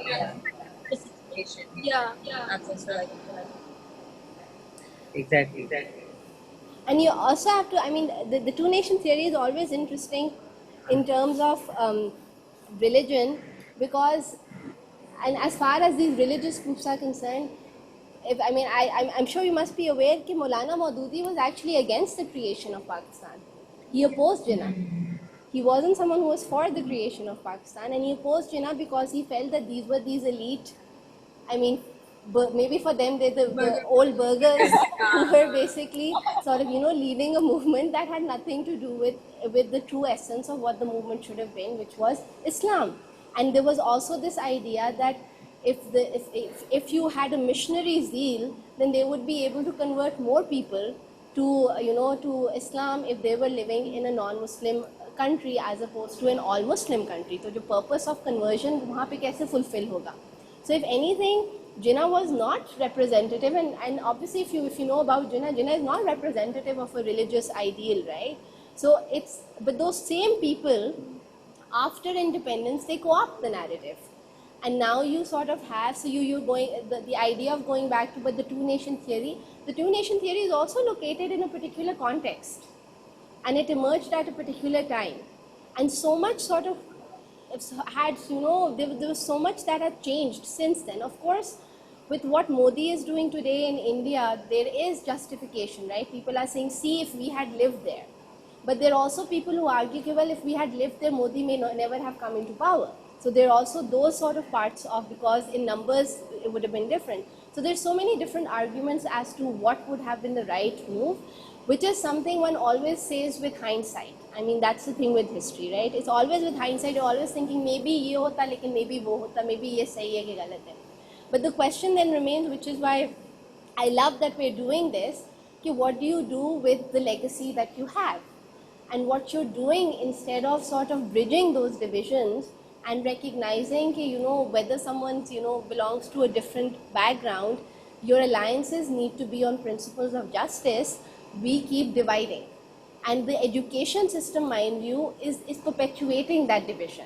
Yeah. That's also like Exactly. And you also have to, I mean, the two-nation theory is always interesting in terms of religion because, and as far as these religious groups are concerned, I'm sure you must be aware that Maulana Maududi was actually against the creation of Pakistan. He opposed Jinnah. He wasn't someone who was for the creation of Pakistan, and he opposed Jinnah because he felt that these were these elite, maybe for them they're the old burghers who were basically sort of leading a movement that had nothing to do with the true essence of what the movement should have been, which was Islam. And there was also this idea that if you had a missionary zeal, then they would be able to convert more people to Islam if they were living in a non-Muslim country as opposed to an all-Muslim country. So the purpose of conversion वहाँ पे कैसे fulfill होगा? So if anything, Jinnah was not representative, and obviously if you know about Jinnah is not representative of a religious ideal, right? So but those same people, after independence, they co-opt the narrative. And now you sort of have, so you're going, the idea of going back to, but the two-nation theory is also located in a particular context. And it emerged at a particular time. And so much sort of had, there was so much that had changed since then. Of course, with what Modi is doing today in India, there is justification, right? People are saying, see, if we had lived there. But there are also people who argue, well, if we had lived there, Modi may never have come into power. So there are also those sort of parts of, because in numbers, it would have been different. So there's so many different arguments as to what would have been the right move, which is something one always says with hindsight. I mean, that's the thing with history, right? It's always with hindsight, you're always thinking, maybe ye hota, lekin maybe wo hota, maybe ye sahi hai ki galat hai. But the question then remains, which is why I love that we're doing this, ki what do you do with the legacy that you have? And what you're doing, instead of sort of bridging those divisions and recognizing ki, whether someone belongs to a different background, your alliances need to be on principles of justice, we keep dividing. And the education system, mind you, is perpetuating that division,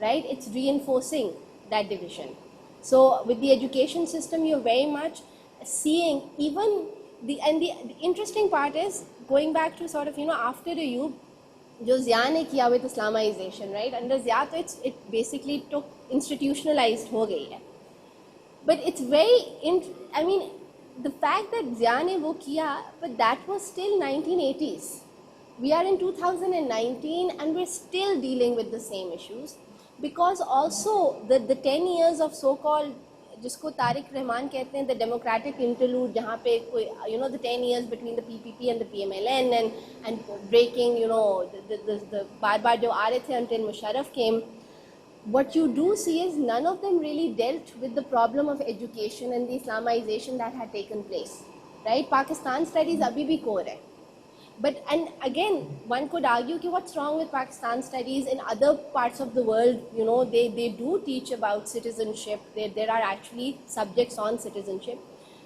right? It's reinforcing that division. So with the education system, you're very much seeing even the interesting part is going back to sort of, after the Ayub, जो ज़िया ने किया with Islamization, right? Under Zia, it basically took institutionalized हो गई है. But it's very, the fact that Zia ने वो किया, but that was still 1980s. We are in 2019 and we're still dealing with the same issues, because also the 10 years of so-called, जिसको तारिक रहमान कहते हैं, the democratic interlude, जहाँ पे कोई, the 10 years between the PPP and the PMLN and breaking, the बार-बार जो आ रहे थे until Musharraf came, what you do see is none of them really dealt with the problem of education and the Islamization that had taken place, right? Pakistan studies abhi bhi core hai. But, and again, one could argue ki what's wrong with Pakistan studies in other parts of the world, they do teach about citizenship, there are actually subjects on citizenship.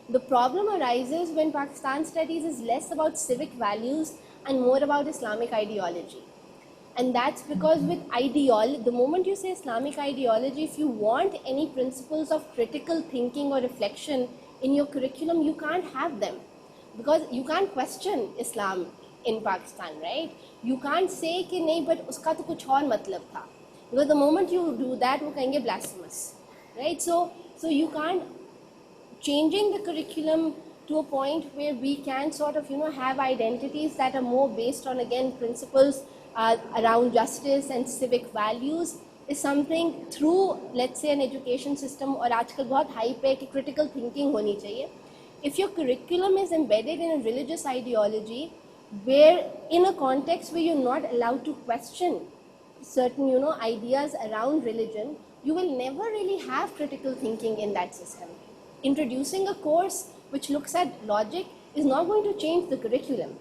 The problem arises when Pakistan studies is less about civic values and more about Islamic ideology. And that's because with ideology, the moment you say Islamic ideology, if you want any principles of critical thinking or reflection in your curriculum, you can't have them. Because you can't question Islam in Pakistan, right? You can't say कि नहीं, but उसका तो कुछ और मतलब था. Because the moment you do that, वो कहेंगे blasphemous, right? So you can't, changing the curriculum to a point where we can sort of, have identities that are more based on, again, principles around justice and civic values is something through, let's say, an education system, और आजकल बहुत hype है कि critical thinking होनी चाहिए. If your curriculum is embedded in a religious ideology, where in a context where you're not allowed to question certain, ideas around religion, you will never really have critical thinking in that system. Introducing a course which looks at logic is not going to change the curriculum.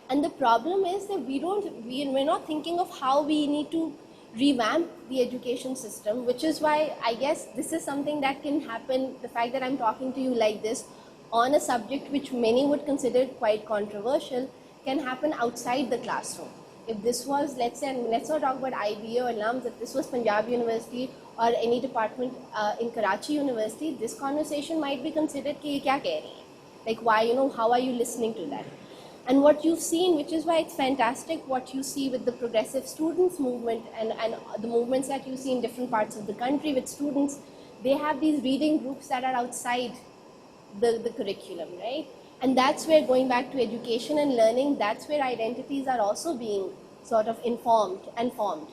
And the problem is that we're not thinking of how we need to revamp the education system, which is why I guess this is something that can happen. The fact that I'm talking to you like this on a subject which many would consider quite controversial can happen outside the classroom. If this was, let's say, and let's not talk about IBA or LUMS, if this was Punjab University or any department in Karachi University, this conversation might be considered कि ये क्या कह रही है? Like, why, how are you listening to that? And what you've seen, which is why it's fantastic, what you see with the progressive students movement and the movements that you see in different parts of the country with students, they have these reading groups that are outside the curriculum, right? And that's where, going back to education and learning, that's where identities are also being sort of informed and formed.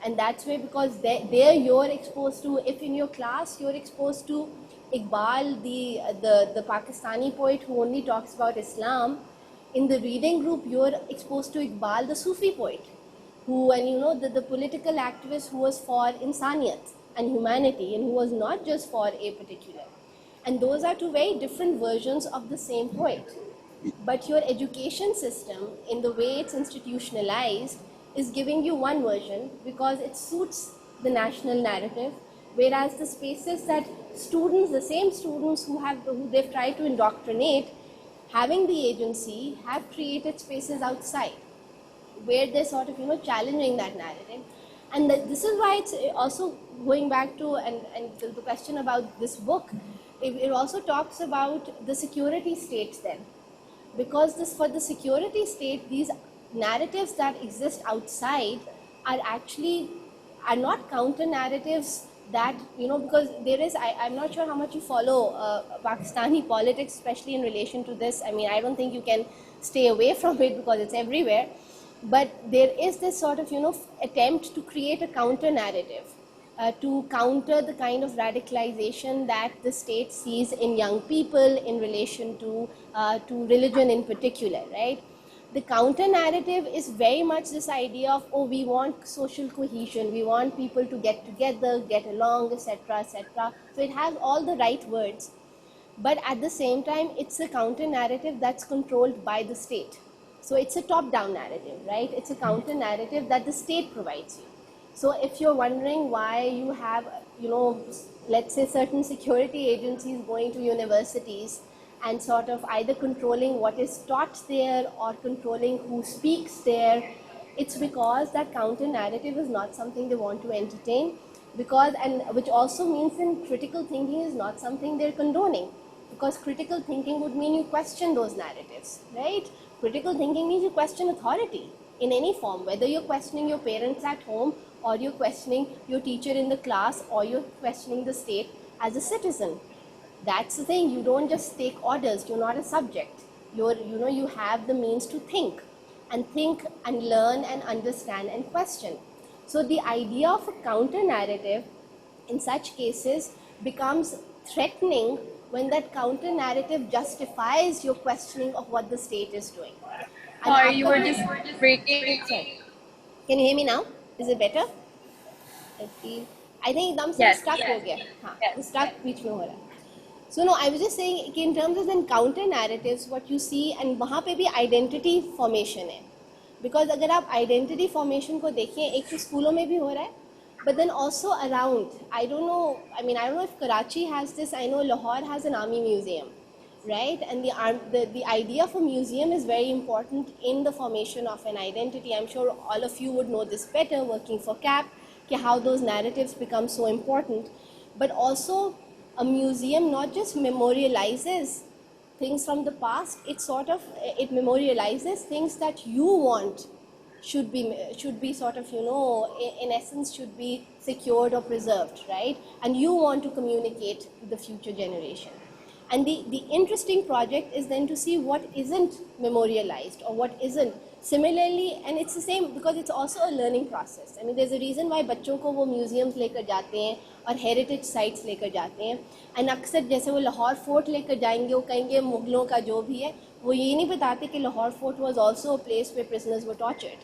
And that's where, because there you're exposed to, if in your class you're exposed to Iqbal, the Pakistani poet who only talks about Islam, in the reading group you're exposed to Iqbal, the Sufi poet, who, and the political activist who was for insaniyat and humanity, and who was not just for a particular. And those are two very different versions of the same poet. But your education system, in the way it's institutionalized, is giving you one version because it suits the national narrative, whereas the spaces that students, the same students who they've tried to indoctrinate, having the agency, have created spaces outside where they're sort of, challenging that narrative. And this is why it's also going back to, and the question about this book, it also talks about the security states then. Because for the security state, these narratives that exist outside are not counter narratives that, because there is, I'm not sure how much you follow Pakistani politics, especially in relation to this. I mean, I don't think you can stay away from it because it's everywhere. But there is this sort of, attempt to create a counter narrative to counter the kind of radicalization that the state sees in young people in relation to religion in particular, right? The counter narrative is very much this idea of, oh, we want social cohesion, we want people to get together, get along, etc., etc. So it has all the right words, but at the same time, it's a counter narrative that's controlled by the state. So it's a top-down narrative, right? It's a counter narrative that the state provides you. So if you're wondering why you have, let's say certain security agencies going to universities and sort of either controlling what is taught there or controlling who speaks there, it's because that counter narrative is not something they want to entertain, which also means then critical thinking is not something they're condoning, because critical thinking would mean you question those narratives, right? Critical thinking means you question authority in any form, whether you're questioning your parents at home or you're questioning your teacher in the class or you're questioning the state as a citizen. That's the thing. You don't just take orders. You're not a subject. You have the means to think and learn and understand and question. So the idea of a counter narrative in such cases becomes threatening when that counter narrative justifies your questioning of what the state is doing. Or you were just breaking. Sorry. Can you hear me now? Is it better? I think एकदम से Yes, stuck yes, हो गया. Stuck बीच में हो रहा है. So no, I was just saying in terms of then counter narratives, what you see, and वहाँ पे भी identity formation है. Because अगर आप identity formation को देखें, एक तो स्कूलों में भी हो रहा है, but then also around. I don't know if Karachi has this. I know Lahore has an army museum, right? And the idea of a museum is very important in the formation of an identity. I'm sure all of you would know this better working for CAP, how those narratives become so important. But also a museum not just memorializes things from the past, it memorializes things that you want should be sort of, in essence should be secured or preserved, right? And you want to communicate to the future generation. And the interesting project is then to see what isn't memorialized or what isn't. Similarly, and it's the same because it's also a learning process. I mean, there's a reason why बच्चों को वो museums लेकर जाते हैं और heritage sites लेकर जाते हैं. And अक्सर जैसे वो लाहौर फोर्ट लेकर जाएंगे, वो कहेंगे मुगलों का जो भी है, वो ये नहीं बताते कि Lahore fort was also a place where prisoners were tortured.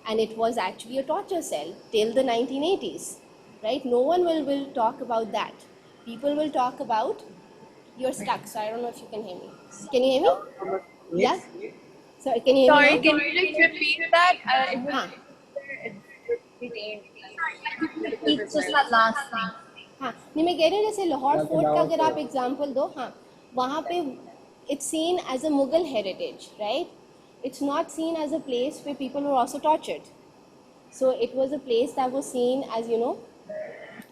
And it was actually a torture cell till the 1980s, right? No one will talk about that. People will talk about, you're stuck, so I don't know if you can hear me. Can you hear me? Yes. Yeah? So can you hear Sorry, me now? can you like repeat that? It's just that last thing. हाँ नहीं मैं कह रही हूँ जैसे Lahore fort का अगर आप एग्जांपल दो, हाँ वहाँ पे it's seen as a Mughal heritage, right? It's not seen as a place where people were also tortured. So it was a place that was seen as,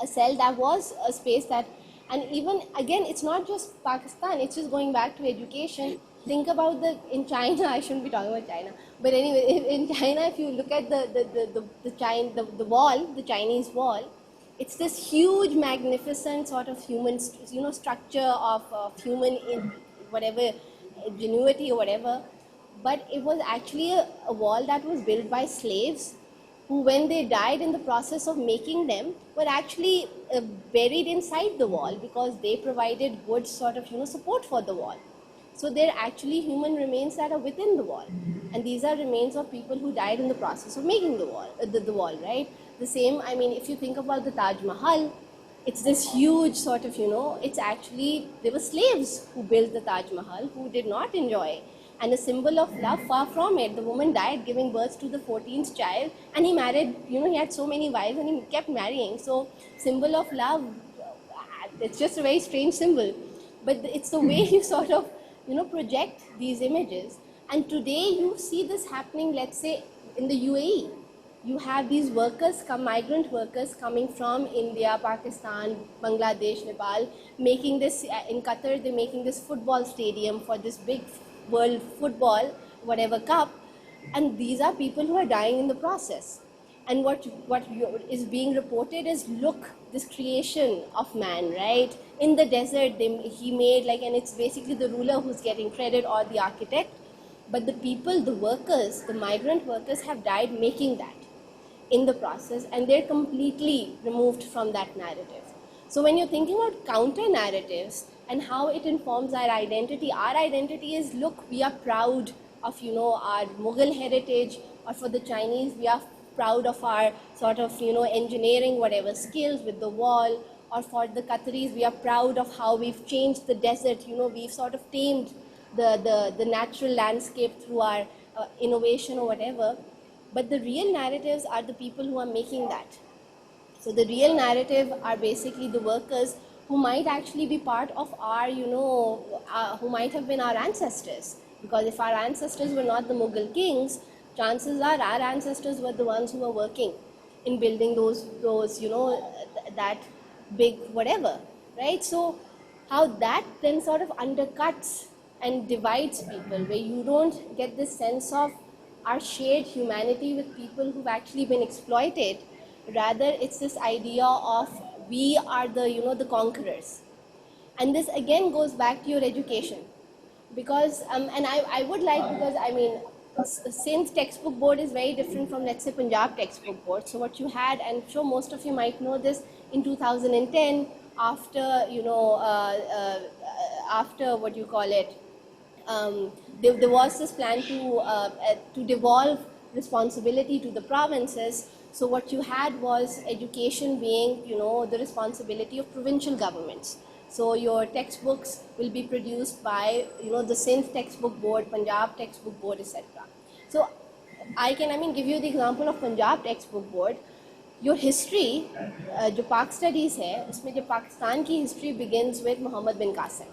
a cell that was a space that, and even again, it's not just Pakistan, it's just going back to education. Think about in China, I shouldn't be talking about China, but anyway, in China, if you look at the wall, the Chinese wall, it's this huge, magnificent sort of human, structure of human whatever, ingenuity or whatever. But it was actually a wall that was built by slaves who, when they died in the process of making them, were actually buried inside the wall because they provided good sort of, support for the wall. So they're actually human remains that are within the wall. And these are remains of people who died in the process of making the wall, right? The same, I mean, if you think about the Taj Mahal, it's this huge sort of, it's actually, there were slaves who built the Taj Mahal who did not enjoy. And a symbol of love, far from it. The woman died giving birth to the 14th child, and he married, he had so many wives and he kept marrying. So, symbol of love, it's just a very strange symbol. But it's the way you sort of, project these images. And today you see this happening, let's say, in the UAE. You have these workers, migrant workers coming from India, Pakistan, Bangladesh, Nepal, making this, in Qatar, they're making this football stadium for this big World Football, whatever cup, and these are people who are dying in the process. And what is being reported is, look, this creation of man, right? In the desert, he made and it's basically the ruler who's getting credit or the architect, but the people, the workers, the migrant workers have died making that in the process, and they're completely removed from that narrative. So when you're thinking about counter narratives and how it informs our identity is, look, we are proud of, our Mughal heritage, or for the Chinese, we are proud of our sort of, engineering, whatever skills with the wall, or for the Qataris, we are proud of how we've changed the desert, we've sort of tamed the natural landscape through our innovation or whatever. But the real narratives are the people who are making that. So the real narrative are basically the workers who might actually be part of our, who might have been our ancestors. Because if our ancestors were not the Mughal kings, chances are our ancestors were the ones who were working in building those that big whatever, right? So how that then sort of undercuts and divides people, where you don't get this sense of our shared humanity with people who've actually been exploited. Rather, it's this idea of we are the, the conquerors. And this again goes back to your education. Because, and I would like, because I mean, since textbook board is very different from, let's say, Punjab textbook board. So what you had, and I'm sure most of you might know this, in 2010, after, after what you call it, there was this plan to devolve responsibility to the provinces. So what you had was education being, the responsibility of provincial governments. So your textbooks will be produced by, the Sindh textbook board, Punjab textbook board, etc. So I can, give you the example of Punjab textbook board. Your history, जो Pak studies है, उसमें जो Pakistan की history begins with Muhammad bin Qasim.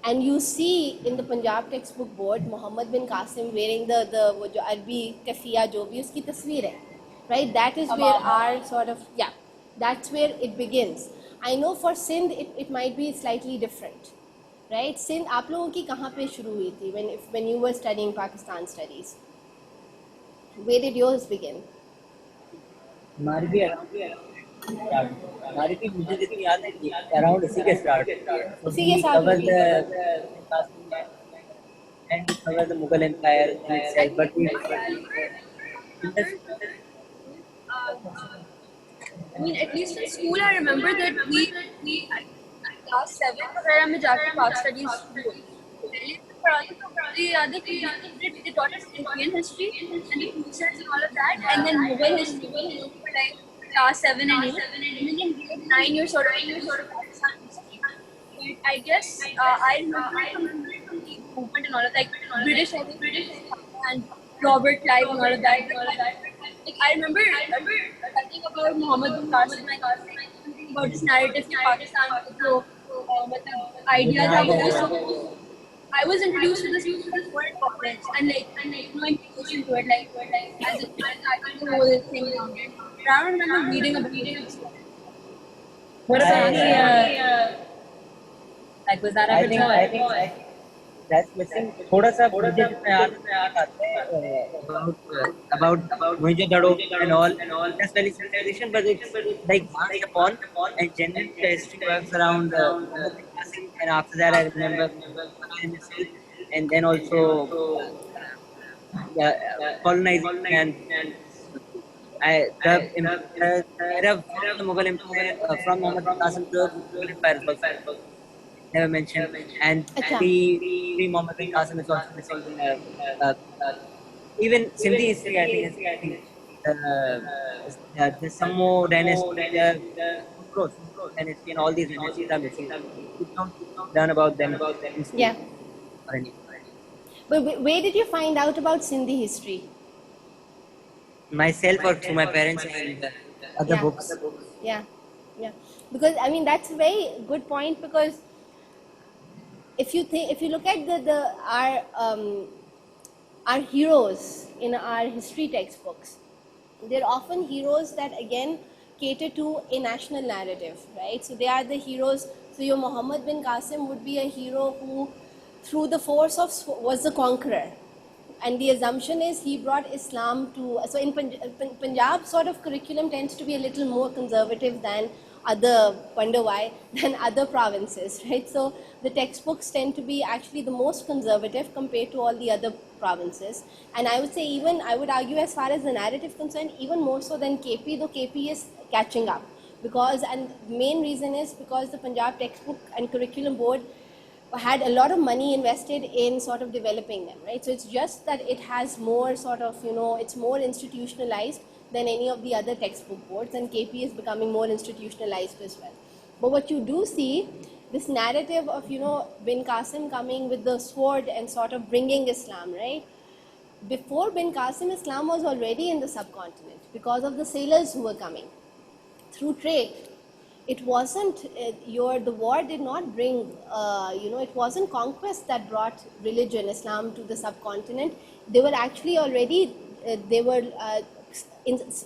And you see in the Punjab textbook board, Muhammad bin Qasim wearing the वो जो अरबी कफिया जो भी उसकी तस्वीर है, right? That is where our sort of, that's where it begins. I know for Sindh it might be slightly different, right? Sindh आप लोगों की कहाँ पे शुरू हुई थी when you were studying Pakistan studies? Where did yours begin? हमारी भी start हमारी भी मुझे जितनी याद है कि around इसी के start होती है. So इसी के we साथ cover होती the है. and we cover the Mughal Empire in itself, but we I mean, at least in school, I remember that we class 7 वगैरह में जाके Pak studies हुई. Delhi में पढ़ा था, तो मुझे याद है कि they taught us Indian history and the crusaders and all of that, and then Mughal history for like class 7 and 8, and then in grade 9 you're sort of Pakistan history. But I guess I remember it from the movement and all of that, like British and Robert Clive and all of that. Like I remember talking about Muhammad bin Qasim and thinking about this narrative in Pakistan. So, idea that I was introduced to this before in college, and no introduction to it, as I the whole thing down. But I don't remember reading about it. What about the like? Was that ever I think that's missing. थोड़ा सा मुझे जितना याद आता है about Mohenjo-daro and all. That's very civilization, but it's like based upon and generally the history works around Muhammad bin Qasim, and after that I remember and then also colonization and the era of the Mughal Empire from Muhammad bin Qasim to the Mughal Empire was also never mentioned, and pre-Muhammad bin Qasim is also missing. Even Sindhi history, I think, there's some more dynasty, dynasty, and all these dynasties are missing. We don't learn about them in school. Yeah. Or any. But where did you find out about Sindhi history? Myself or through my parents and other books. Yeah, yeah. Because I mean that's a very good point, because if you look at our heroes in our history textbooks, they're often heroes that again cater to a national narrative, right? So they are the heroes. So your Muhammad bin Qasim would be a hero who, through the force of, was the conqueror. And the assumption is he brought Islam to, so in Punjab sort of curriculum tends to be a little more conservative than wonder why, than other provinces, right? So the textbooks tend to be actually the most conservative compared to all the other provinces. And I would say I would argue as far as the narrative concerned, even more so than KP, though KP is catching up. And the main reason is because the Punjab textbook and curriculum board had a lot of money invested in sort of developing them, right? So it's just that it has more sort of, it's more institutionalized than any of the other textbook boards, and KP is becoming more institutionalized as well. But what you do see, this narrative of, bin Qasim coming with the sword and sort of bringing Islam, right? Before bin Qasim, Islam was already in the subcontinent because of the sailors who were coming through trade. It wasn't the war did not bring, it wasn't conquest that brought religion, Islam, to the subcontinent. They were actually already,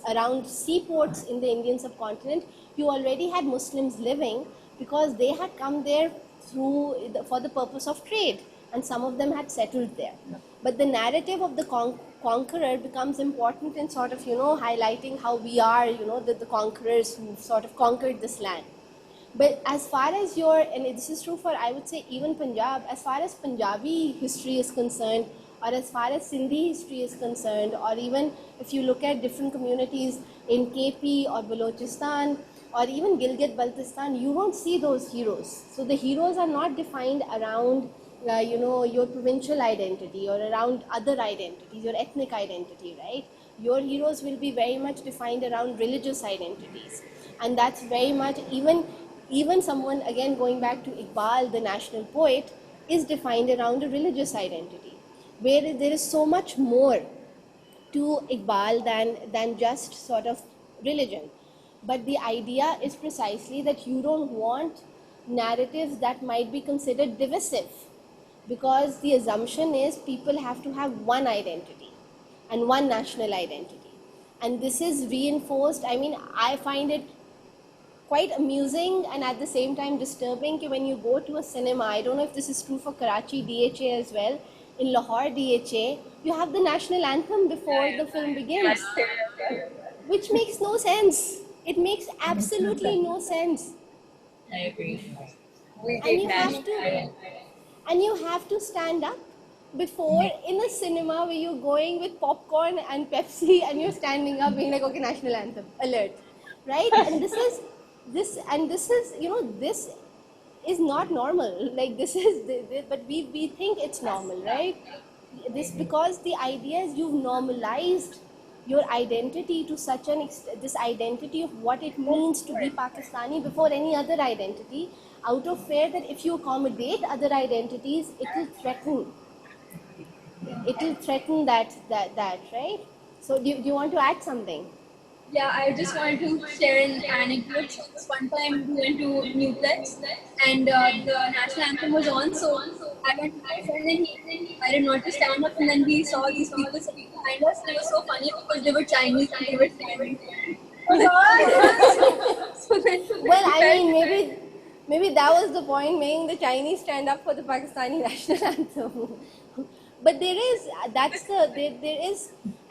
around seaports in the Indian subcontinent. You already had Muslims living because they had come there for the purpose of trade, and some of them had settled there. But the narrative of the conqueror becomes important in sort of, highlighting how we are, the conquerors who sort of conquered this land. But as far as and this is true for, I would say, even Punjab, as far as Punjabi history is concerned, or as far as Sindhi history is concerned, or even if you look at different communities in KP or Balochistan, or even Gilgit-Baltistan, you won't see those heroes. So the heroes are not defined around your provincial identity or around other identities, your ethnic identity, right? Your heroes will be very much defined around religious identities. And that's very much, even someone, again going back to Iqbal, the national poet, is defined around a religious identity, where there is so much more to Iqbal than just sort of religion. But the idea is precisely that you don't want narratives that might be considered divisive, because the assumption is people have to have one identity and one national identity. And this is reinforced. I mean, I find it quite amusing and at the same time disturbing when you go to a cinema. I don't know if this is true for Karachi DHA as well. in Lahore DHA, you have the national anthem before the film begins, which makes no sense. It makes absolutely no sense. I agree. And you have to stand up before in a cinema where you're going with popcorn and Pepsi and you're standing up being like, okay, national anthem, alert, right? And this is this is not normal. Like this is, but we think it's normal, right? This because the idea is you've normalized your identity to such an extent, this identity of what it means to be Pakistani before any other identity, out of fear that if you accommodate other identities, it will threaten that, right? So do you want to add something? Yeah, I just wanted to share an anecdote. So this one time we went to Newplex and the national anthem was on. So I went to my friend and I didn't want to stand up, and then we saw these people sitting behind us, and it was so funny because they were Chinese and they were standing there. So then, Well, I mean, maybe that was the point, making the Chinese stand up for the Pakistani national anthem. But there is,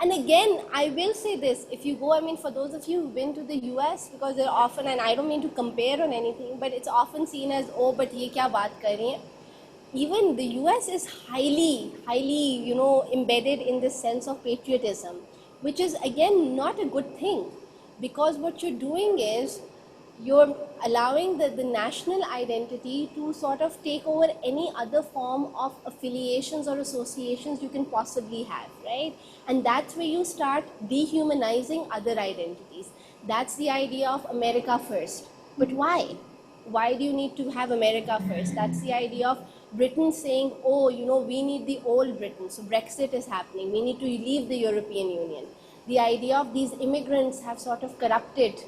and again, I will say this, if you go, I mean, for those of you who've been to the US, because they're often, and I don't mean to compare on anything, but it's often seen as, oh, but ye kya baat kar rahi hai? Even the US is highly, embedded in this sense of patriotism, which is, again, not a good thing, because what you're doing is, you're allowing the national identity to sort of take over any other form of affiliations or associations you can possibly have, right? And that's where you start dehumanizing other identities. That's the idea of America first. But why? Why do you need to have America first? That's the idea of Britain saying, oh, we need the old Britain. So Brexit is happening. We need to leave the European Union. The idea of these immigrants have sort of corrupted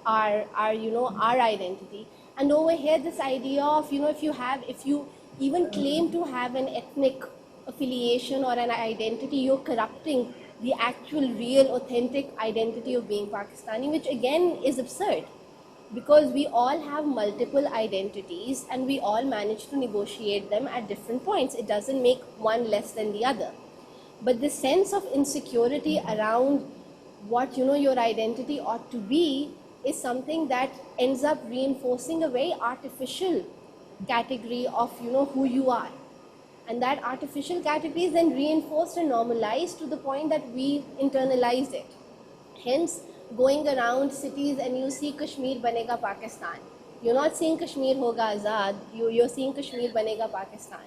our identity. And over here, this idea of, if you even claim to have an ethnic affiliation or an identity, you're corrupting the actual, real, authentic identity of being Pakistani, which again is absurd, because we all have multiple identities and we all manage to negotiate them at different points. It doesn't make one less than the other. But the sense of insecurity around what, your identity ought to be is something that ends up reinforcing a very artificial category of, who you are. And that artificial category is then reinforced and normalized to the point that we internalize it. Hence, going around cities and you see Kashmir banega Pakistan. You're not seeing Kashmir hoga azad, you're seeing Kashmir banega Pakistan,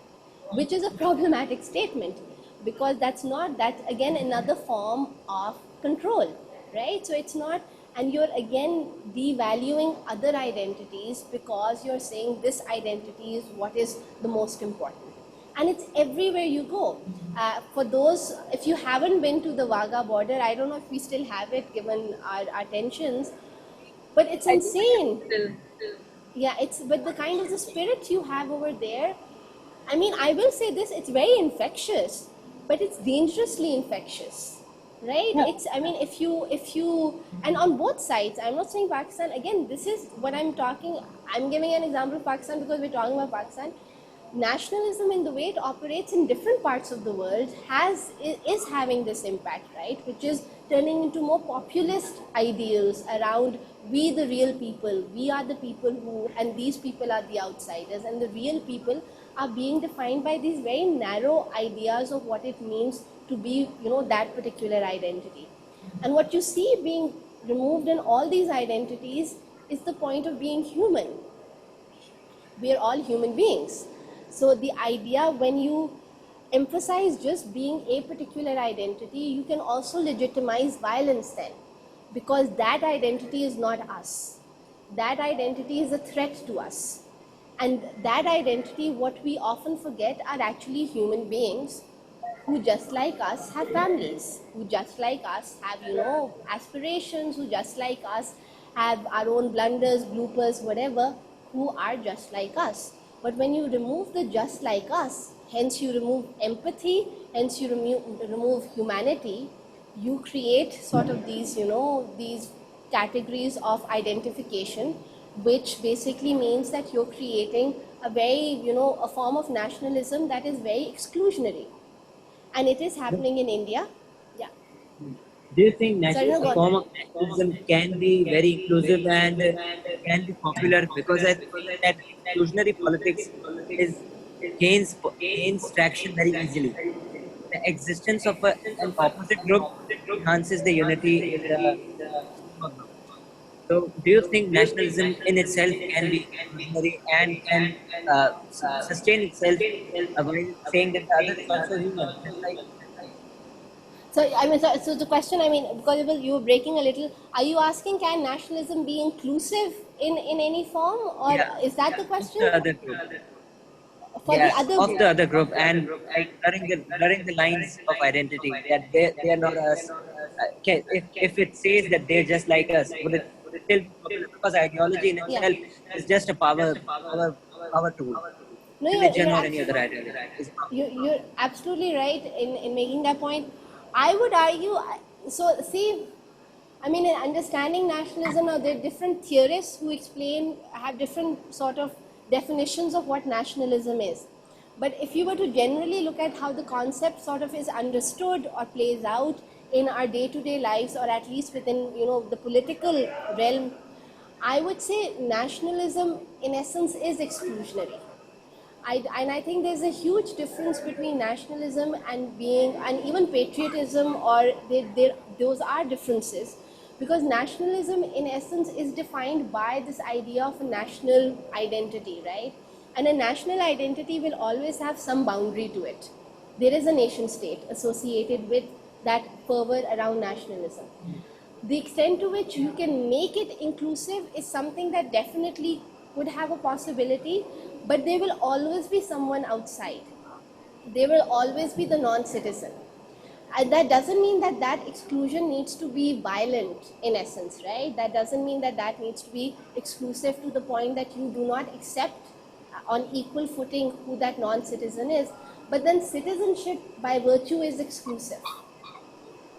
which is a problematic statement, because that's again another form of control, right? So it's not, and you're again devaluing other identities because you're saying this identity is what is the most important. And it's everywhere you go. For those, if you haven't been to the Wagah border, I don't know if we still have it given our tensions, but it's insane. Yeah, but the kind of the spirit you have over there, I mean, I will say this, it's very infectious, but it's dangerously infectious. Right? Yeah. It's, I mean, if you, and on both sides, I'm not saying Pakistan, again, this is what I'm giving an example of Pakistan because we're talking about Pakistan. Nationalism, in the way it operates in different parts of the world, is having this impact, right? Which is turning into more populist ideals around we the real people, we are the people who, and these people are the outsiders, and the real people are being defined by these very narrow ideas of what it means to be, that particular identity. And what you see being removed in all these identities is the point of being human. We are all human beings. So the idea, when you emphasize just being a particular identity, you can also legitimize violence then, because that identity is not us. That identity is a threat to us. And that identity, what we often forget, are actually human beings who, just like us, have families, who just like us have, aspirations, who just like us have our own blunders, bloopers, whatever, who are just like us. But when you remove the just like us, hence you remove empathy, hence you remove humanity, you create sort of these, these categories of identification, which basically means that you're creating a very, a form of nationalism that is very exclusionary. and it is happening in India. Yeah. Do you think Sorry, no, a go on. form of nationalism can be very inclusive and can be popular? Because I feel that exclusionary politics is gains traction very easily. The existence of an opposite group enhances the unity in the group. So, do you think nationalism in itself can be exclusionary and can sustain itself while saying that the other is also human? Just like So, I mean, so the question, I mean, because you were breaking a little, are you asking can nationalism be inclusive in any form, or yeah, is that the of question? the other group. For the Yeah, other of group? the other group, and like blurring the lines of identity that they are not us. Okay, if it says that they're just like us, would it still be popular? Because ideology in Yeah. itself is just a power power tool. No, Religion you're or any other absolutely, ideology is power. you're absolutely right in making that point. I would argue, so see, I mean, in understanding nationalism, now there are different theorists who have different sort of definitions of what nationalism is. But if you were to generally look at how the concept sort of is understood or plays out in our day-to-day lives, or at least within, the political realm, I would say nationalism in essence is exclusionary. And I think there's a huge difference between nationalism and even patriotism, or those are differences, because nationalism in essence is defined by this idea of a national identity, right? And a national identity will always have some boundary to it. There is a nation state associated with that fervor around nationalism. The extent to which you can make it inclusive is something that definitely could have a possibility, but there will always be someone outside. There will always be the non-citizen. And that doesn't mean that that exclusion needs to be violent in essence, right? That doesn't mean that that needs to be exclusive to the point that you do not accept on equal footing who that non-citizen is. But then citizenship by virtue is exclusive.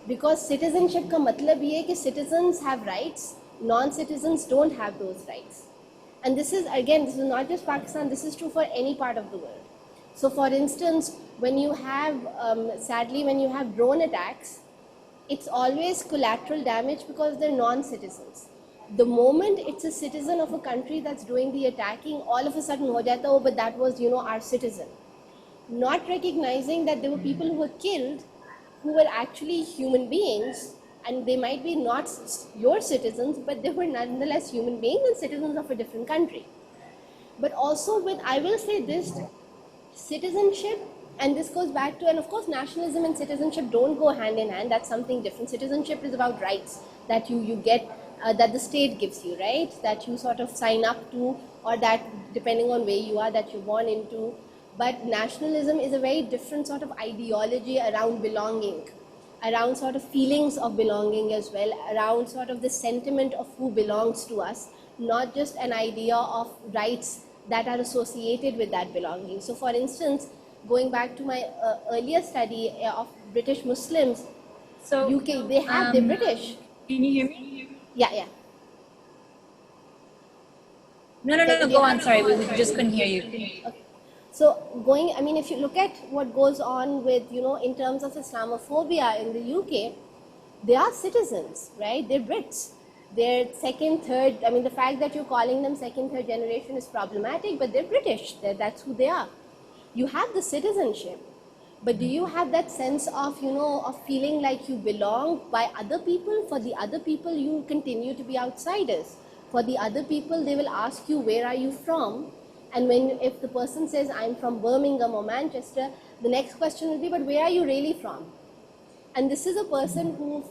Because citizenship का मतलब ये है कि citizens have rights, non-citizens don't have those rights. And this is not just Pakistan, this is true for any part of the world. So for instance, when you have, sadly, when you have drone attacks, it's always collateral damage because they're non-citizens. The moment it's a citizen of a country that's doing the attacking, all of a sudden ho jata, oh, but that was, our citizen. Not recognizing that there were people who were killed who were actually human beings, and they might be not your citizens, but they were nonetheless human beings and citizens of a different country. But also, I will say this, citizenship, and this goes back to, and of course nationalism and citizenship don't go hand in hand, that's something different. Citizenship is about rights that you get, that the state gives you, right, that you sort of sign up to, or that depending on where you are, that you're born into. But nationalism is a very different sort of ideology around belonging, around sort of feelings of belonging as well, around sort of the sentiment of who belongs to us, not just an idea of rights that are associated with that belonging. So for instance, going back to my earlier study of British Muslims, So UK, they're British. Can you hear me? Yeah. No, go on. Sorry, we just couldn't hear you. Okay. So if you look at what goes on with, in terms of Islamophobia in the UK, they are citizens, right? They're Brits. They're second, third, the fact that you're calling them second, third generation is problematic, but they're British. That's who they are. You have the citizenship, but do you have that sense of, of feeling like you belong by other people? For the other people, you continue to be outsiders. For the other people, they will ask you, where are you from? And if the person says, I'm from Birmingham or Manchester, the next question will be, but where are you really from? And this is a person who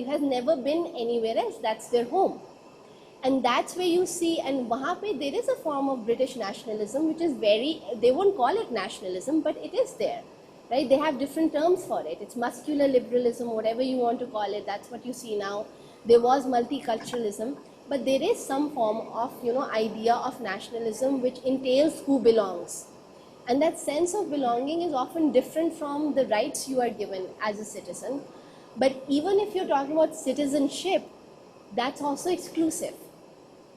has never been anywhere else. That's their home. And that's where you see, and wahan pe there is a form of British nationalism, which is they won't call it nationalism, but it is there, right? They have different terms for it. It's muscular liberalism, whatever you want to call it. That's what you see now. There was multiculturalism. But there is some form of, idea of nationalism which entails who belongs. And that sense of belonging is often different from the rights you are given as a citizen. But even if you're talking about citizenship, that's also exclusive.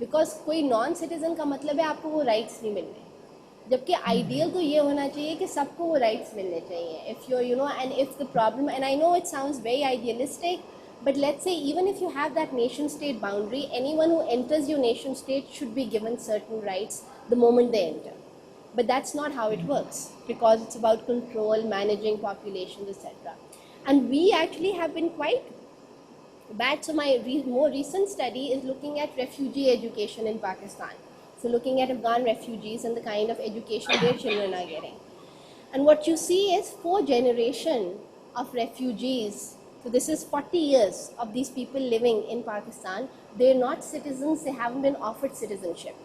Because कोई non-citizen का मतलब है आपको वो rights नहीं मिल रहे. जबकि ideal तो ये होना चाहिए कि सबको वो rights मिलने चाहिए. If you're, you know, and if the problem, and I know it sounds very idealistic, but let's say even if you have that nation-state boundary, anyone who enters your nation-state should be given certain rights the moment they enter. But that's not how it works, because it's about control, managing populations, etc. And we actually have been quite bad. So my more recent study is looking at refugee education in Pakistan. So looking at Afghan refugees and the kind of education their children are getting. And what you see is 4 generations of refugees. So this is 40 years of these people living in Pakistan. They're not citizens, they haven't been offered citizenship.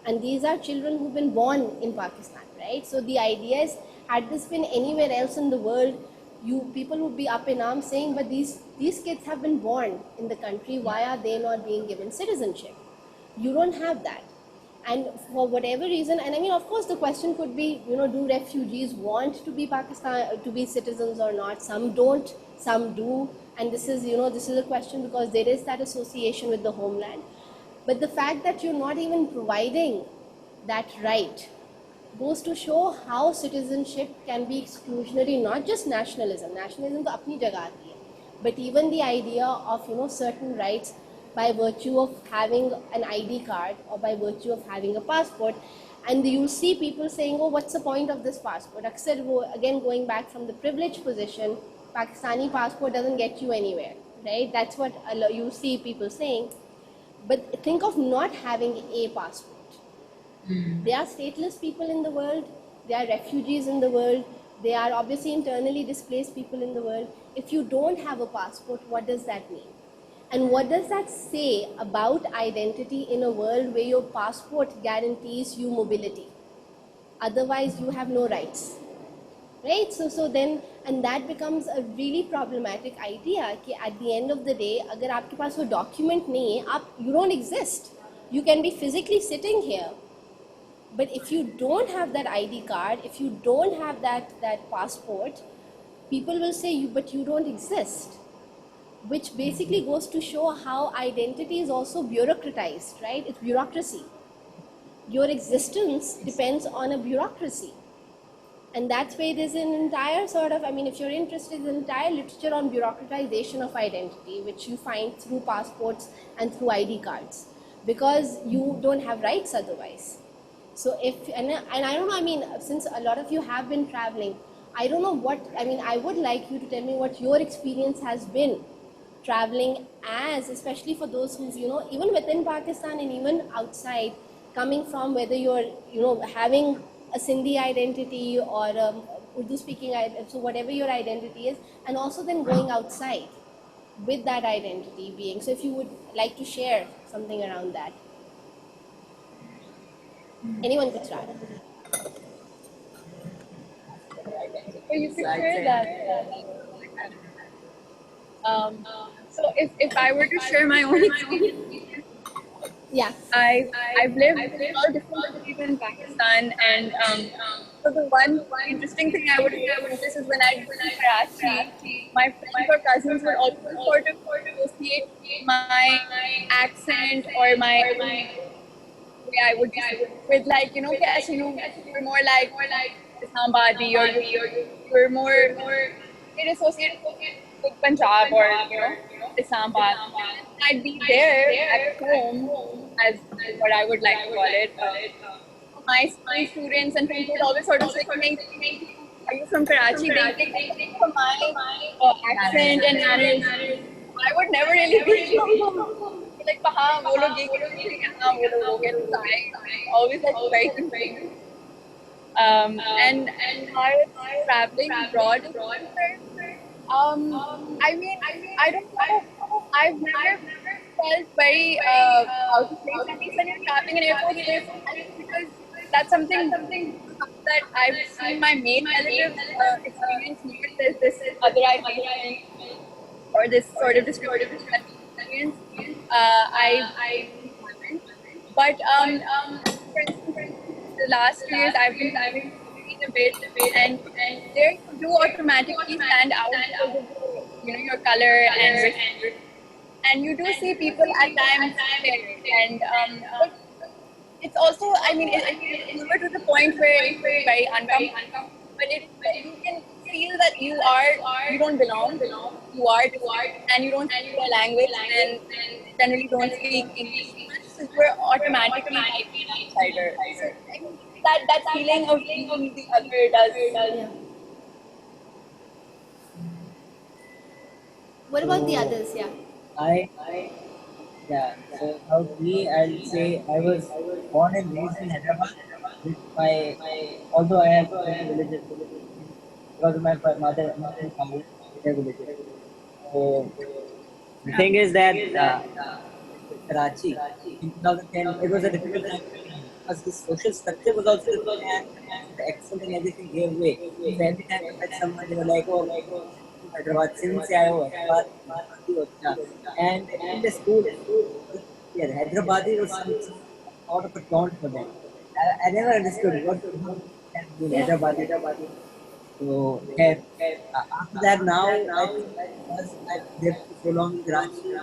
And these are children who've been born in Pakistan, right? So the idea is, had this been anywhere else in the world, people would be up in arms saying, but these kids have been born in the country, why are they not being given citizenship? You don't have that. And for whatever reason, and I mean, of course, the question could be, you know, do refugees want to be to be citizens or not? Some don't, some do. And this is, you know, this is a question because there is that association with the homeland. But the fact that you're not even providing that right goes to show how citizenship can be exclusionary, not just nationalism. Nationalism to apni jagah aati hai, but even the idea of, you know, certain rights by virtue of having an ID card or by virtue of having a passport. And you'll see people saying, oh, what's the point of this passport? Again, going back from the privileged position, Pakistani passport doesn't get you anywhere, right? That's what you see people saying. But think of not having a passport. There are stateless people in the world, there are refugees in the world, there are obviously internally displaced people in the world. If you don't have a passport, what does that mean? And what does that say about identity in a world where your passport guarantees you mobility? Otherwise, you have no rights, right? So then, and that becomes a really problematic idea कि at the end of the day, अगर आपके पास वो document नहीं है, you don't exist. You can be physically sitting here, but if you don't have that ID card, if you don't have that passport, people will say, but you don't exist. Which basically goes to show how identity is also bureaucratized, right? It's bureaucracy. Your existence depends on a bureaucracy. And that's why there's an entire sort of, I mean, if you're interested, there's an entire literature on bureaucratization of identity, which you find through passports and through ID cards, because you don't have rights otherwise. So and I don't know, I mean, since a lot of you have been traveling, I don't know what, I mean, I would like you to tell me what your experience has been traveling as, especially for those who've, you know, even within Pakistan and even outside, coming from whether you're, you know, having a Sindhi identity or Urdu speaking identity, so whatever your identity is, and also then going outside with that identity being. So if you would like to share something around that. Anyone could start. You could share that. So if I were to share my own experience, Yeah. I've lived in all different cities in Pakistan, and so the one interesting thing I would say about this is when I was in Karachi, my friends or cousins would also sort of associate my accent or my way I would with, like, you know, you're more like Islamabadi, or you're more it associated with Punjab or, you know, Islamabad. I'd be there at home, as what I would like to call it. My students and friends would always sort of say to me, are you from Karachi? They think from my accent and manners. I would never really be like, हाँ वो लोग ये कहते हैं, हाँ वो लोग वो कहते हैं. Always like very confused. And while traveling abroad, I mean, I don't know. I've never felt very out of place. At least when you're traveling in airports, because that's something that I've seen my main relatives experience here. There's this other idea or this sort of distorted experience. I haven't. But for instance, the last 2 years I've been reading a bit, and there you do automatically stand out because of, you know, your color and you do see people at times there, and it's also, I mean, it's never to the point where it's very uncomfortable, but you can feel that you don't belong, you are different, and you don't speak a language, and generally don't speak English much, so you're automatically like an outsider. So I mean, that feeling of being the other does. Yeah. What about the others? Yeah. I Yeah, so about me, I'll say I was born and raised in Hyderabad with although I have different religion because of my mother and father, their religion. So the thing is that Karachi in 2010, it was a difficult time because the social structure was also different and the accent and everything gave way. So every time I met someone, they were like, oh, Hyderabad, since I हो Hyderabad, Hyderabadi होता. And in the school, yeah, Hyderabadi was some sort of a taunt for them. I never understood what can mean Hyderabadi. So after that, now I think because I've lived for so long in Karachi,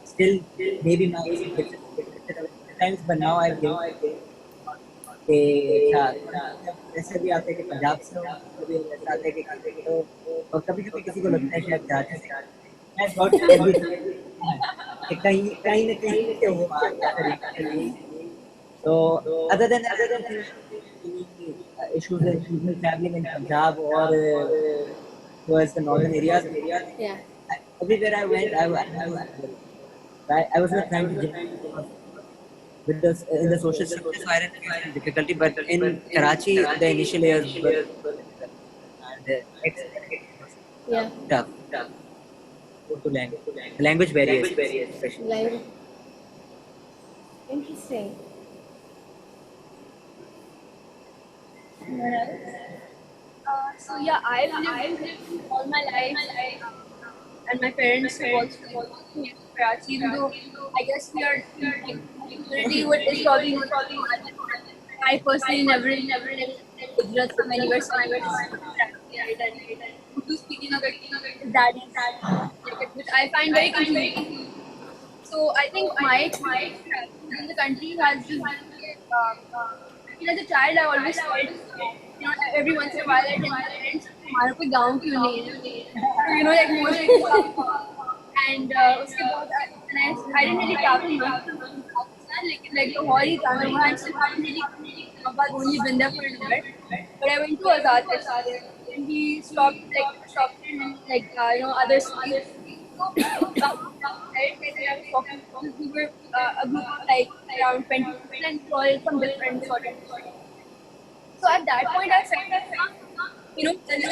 still maybe my accent gets affected at times, but now I've given कि अच्छा ऐसे भी आते हैं कि पंजाब से हो कभी ऐसा आते हैं कि तो और कभी कभी किसी को लगता है शायद कराची से मैं बहुत कि कहीं कहीं न कहीं से हो आ गया so other than issues with traveling in Punjab or towards the northern areas Yeah. everywhere I went I was not trying to with the in the social structure, so I didn't face any difficulty. But in Karachi, the initial years were difficult, and Yeah. tough. To language, the language barriers, especially. Language. Interesting. So yeah, I've lived all my life, and my parents have also lived in Karachi. Even though I guess we are like community is probably not probably. I personally never lived Gujarat from anywhere, so I Urdu speaking of that is which I find very confusing. So I think my experience in the country has just as a child, I always felt, every once in a while I tell my parents, हमारा कोई गाँव क्यों नहीं है? Like most people. And उसके बाद, I didn't really travel much to Pakistan, like Lahore ही था मैं वहाँ से Islamabad only been there for a year, but I went to Azad Festival and we stopped in other cities. We were a group of like around 20 people and all from different sort of. So at that point, I felt that,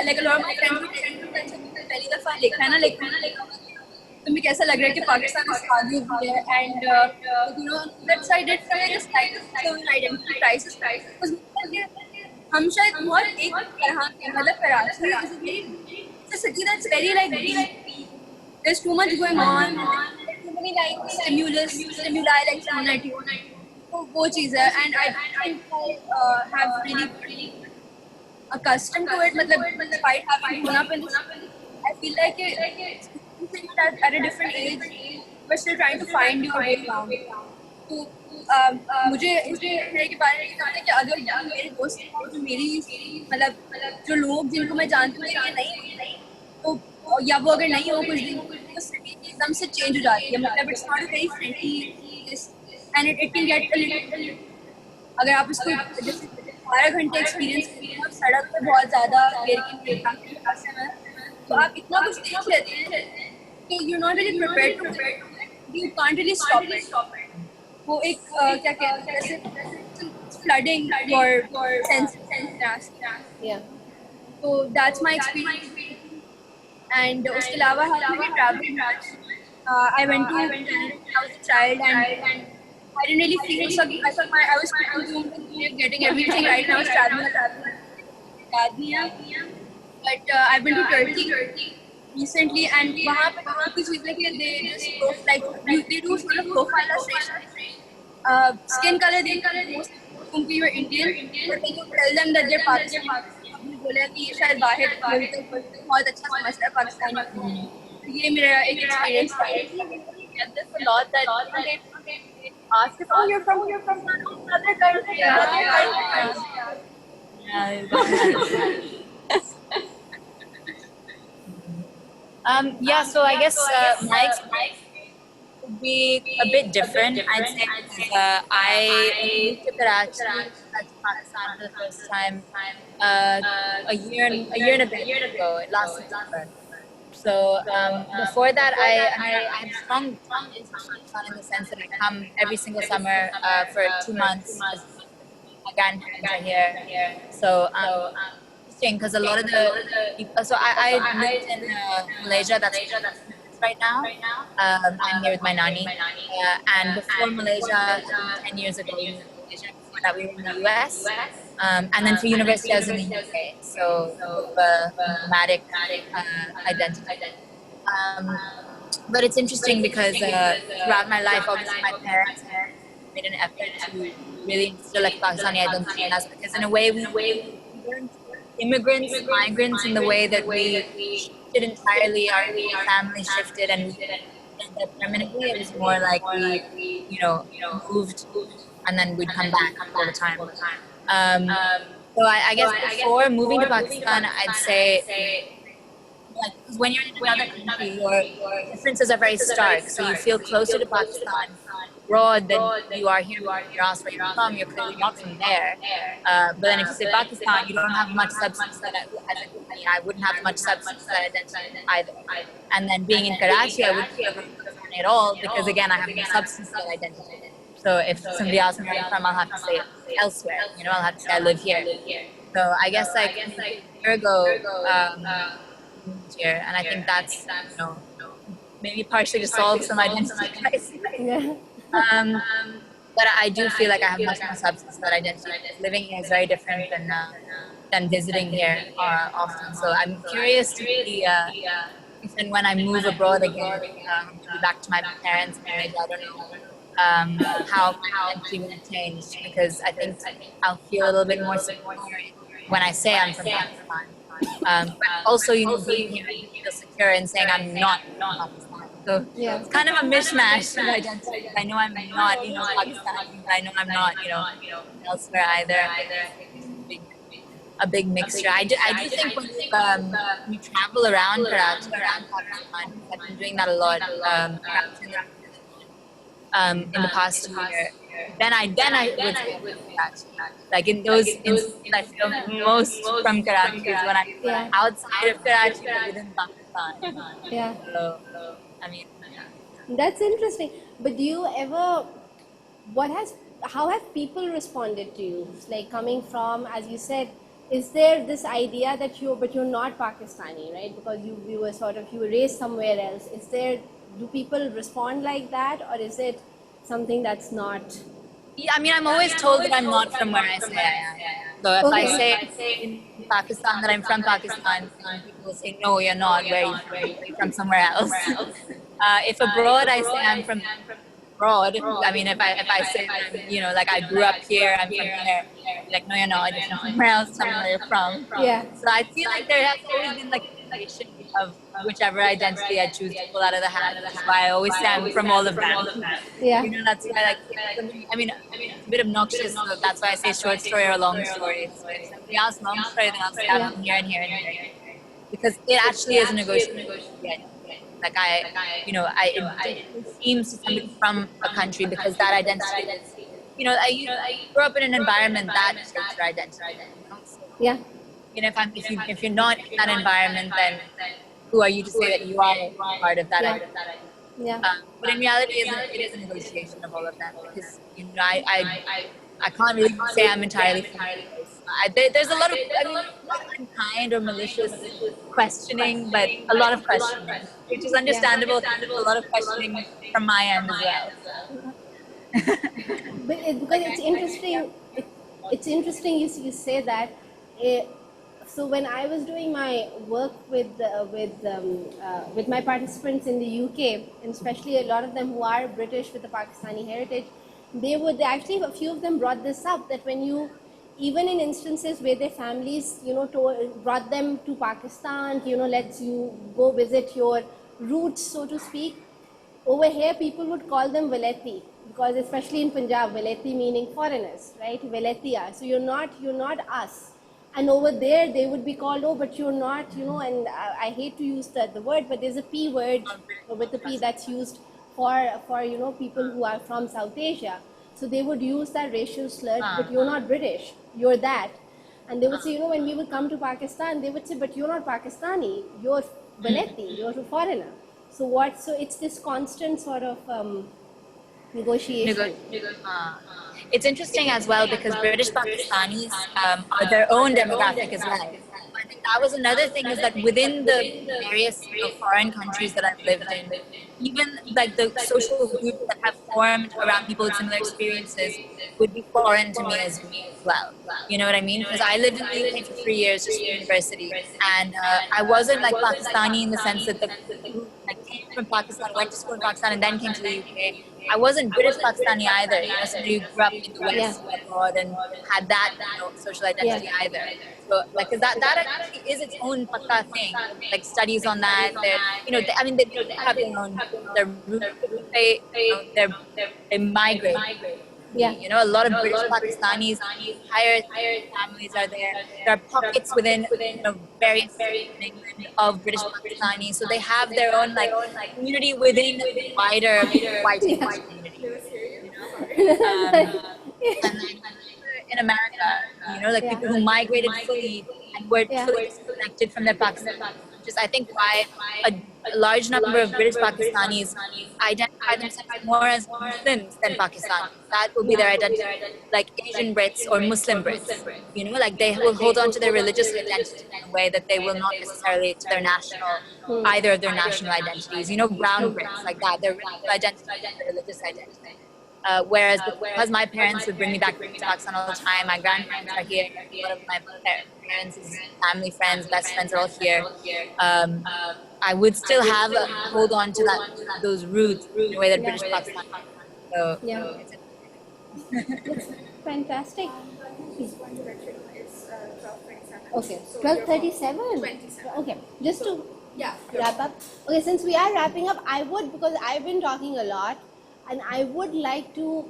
like a lot of my friends were telling me that पहली दफा लिखा है ना like तुम्हें कैसा लग रहा है कि पाकिस्तान में आगे भी है and that side it felt like a slight identity crisis because हम शायद बहुत एक तरह के मतलब Karachi is a very it's a city that's very like deep. There's too much going on. There's too many like stimuli like sound at you. So वो चीज़ है and I think I have really accustomed to it. मतलब despite having grown up in this, I feel like at a different age, we're still trying to find your way around. तो मुझे इसके बारे में कहना है कि अगर मेरे दोस्त जो मेरी मतलब जो लोग जिनको मैं जानती हूँ ये नहीं तो या वो अगर नहीं हो कुछ दिन तो सिटी एकदम से चेंज हो जाती है मतलब it's not very friendly and it can get a little अगर आप इसको जैसे 12 घंटे एक्सपीरियंस करें और सड़क पे बहुत ज़्यादा तो आप इतना कुछ देख लेते हैं कि you not really prepared to you can't really stop it वो एक क्या कहते हैं जैसे flooding for sense Yeah. so that's my experience and उसके अलावा हमने भी traveled much I went to Canada when I was a child and I didn't really feel so I thought I was getting everything right and I was traveling but I've been to Turkey recently and वहाँ पे काफी चीजें कि they just they do sort of profile us skin color क्योंकि you're Indian but then you tell them that they're Pakistani बोला कि ये शायद बाहर बहुत अच्छा समझता है पाकिस्तानी ये मेरा एक experience था get this a lot that ask if, oh, you're from another country. Yeah, so I guess my experience would be a bit different, I'd say, because I moved to Karachi, to Pakistan for the first time a year and a bit ago, last September. So before that, I had strong ties with Pakistan in the sense that I come every single summer for 2 months because my grandparents are here. So interesting because a lot of the people. So I lived in Malaysia. That's right now. I'm here with my nanny. And before Malaysia, I think 10 years ago, we moved to Malaysia. Before that, we were in the US. And then for university, I was in the UK. So nomadic identity. But it's interesting because throughout my life, obviously, my parents have made an effort to really instill like Pakistani identity in us because in a way we weren't immigrants, migrants in the way that we shifted entirely, our family shifted and we didn't end up permanently. It was more like we, moved and then we'd come back all the time. So I guess before moving to Pakistan, I'd say like, when you're in another country, your differences are very stark. So you feel closer to Pakistan abroad than you are here. You're asked where you're from. You're clearly not from there. But then if you say Pakistan, you don't have much substance that I wouldn't have much substance that identity either. And then being in Karachi, I wouldn't feel Pakistani at all because again, I have no substance that identity. So if somebody asks me where I'm from, I'll have to say elsewhere. I'll have to say I live here. So I guess like a year ago. Here, and I think that's maybe partially to solve some identity crisis. Yeah. But I do feel like I have much more substance to that identity. Living here is very different than visiting here often. So I'm curious to see if and when I move abroad again, to be back to my parents' marriage. I don't know how my identity will change because I think I'll feel a little bit more secure when I say I'm from Pakistan. But also, being here, I feel secure in saying I'm not Pakistan. So it's kind of a mishmash of identity. I know I'm not, Pakistani, but I know I'm not, elsewhere either. A big mixture. I do think when you travel around Karachi, around Pakistan, I've been doing that a lot. In the past year, then I would say Karachi. Like in those instances, I feel most from Karachi is when I'm outside of Karachi but within Pakistan. Yeah. So, I mean, That's interesting. But do you ever, how have people responded to you? Like coming from, as you said, is there this idea that but you're not Pakistani, right? Because you were raised somewhere else. Do people respond like that, or is it something that's not? Yeah, I mean, I'm always told that I'm not from where I say I am. So if I say in Pakistan that I'm from Pakistan, people will say, no, you're not. Where are you from? You're from somewhere else. If abroad I say I'm from abroad, I mean, if I say, like I grew up here, I'm from here, like, no, you're not. You're from somewhere else. Tell me where you're from. Yeah. So I feel like there has always been like a relation of whichever identity I choose to pull out of the hat. That's why I always say I'm from all of them. Yeah. That's why, I mean, it's a bit obnoxious, so that's why I say short story or long story. So if somebody asks long story, then I'll say I'm from here and here and here. Because it actually is a negotiation. Like it seems to somebody from a country because that identity, I grew up in an environment that shapes your identity. So, Yeah. if you're not in that environment, then who are you to say that you are part of that identity? Yeah. But in reality, it is a negotiation of all of that because I can't really say I'm entirely from there's a lot of not unkind or malicious questioning, but a lot of questioning, which is understandable. A lot of questioning from my end as well. Because it's interesting. It's interesting you say that. So when I was doing my work with my participants in the UK, and especially a lot of them who are British with the Pakistani heritage, actually a few of them brought this up, that when you, even in instances where their families, brought them to Pakistan, lets you go visit your roots, so to speak. Over here, people would call them Valeti, because especially in Punjab, Veleti meaning foreigners, right? Veletia. So you're not us. And over there, they would be called, oh, but you're not, and I hate to use the word, but there's a P word with the P that's used for people who are from South Asia. So they would use that racial slur, but you're not British, you're that. And they would say, when we would come to Pakistan, they would say, but you're not Pakistani, you're Veleti, you're a foreigner. So it's this constant sort of negotiation. It's interesting as well because British Pakistanis are their own demographic as well. I think that was another thing, is that within the various foreign countries that I've lived in, even like the social groups that have formed around people with similar experiences would be foreign to me as well. You know what I mean? Because I lived in the UK for 3 years just for university, and I wasn't like Pakistani in the sense that the group came from Pakistan, went to school in Pakistan, and then came to the UK. I wasn't British Pakistani either, somebody who grew up in the West abroad and had that social identity either. So because that actually is its own Pakka thing, like studies on that. They have their roots, they migrate. A lot of British Pakistanis, entire families are there. There are pockets within various cities in England of British Pakistanis, so they have their own community within the wider white English community. And then in America, people who migrated fully and were fully disconnected from their Pakistan, which is I think why a large number of British Pakistanis identify themselves more as Muslims than Pakistanis. That will be their identity, like Asian Brits or Muslim Brits. They will hold on to their religious identity in a way that they will not necessarily to their either of their national identities. Brown Brits, like that, their identity is their religious identity. Whereas because my parents would bring me back to Pakistan all the time, my grandparents are here, a lot of my parents' family, friends, best friends are all here. I would still hold on to those roots in the way that British Pakistan. So it's fantastic. Just going to let you know it's 12:37. Okay, 12:37. 27. Okay, just to wrap up. Okay, since we are wrapping up, because I've been talking a lot, and I would like to,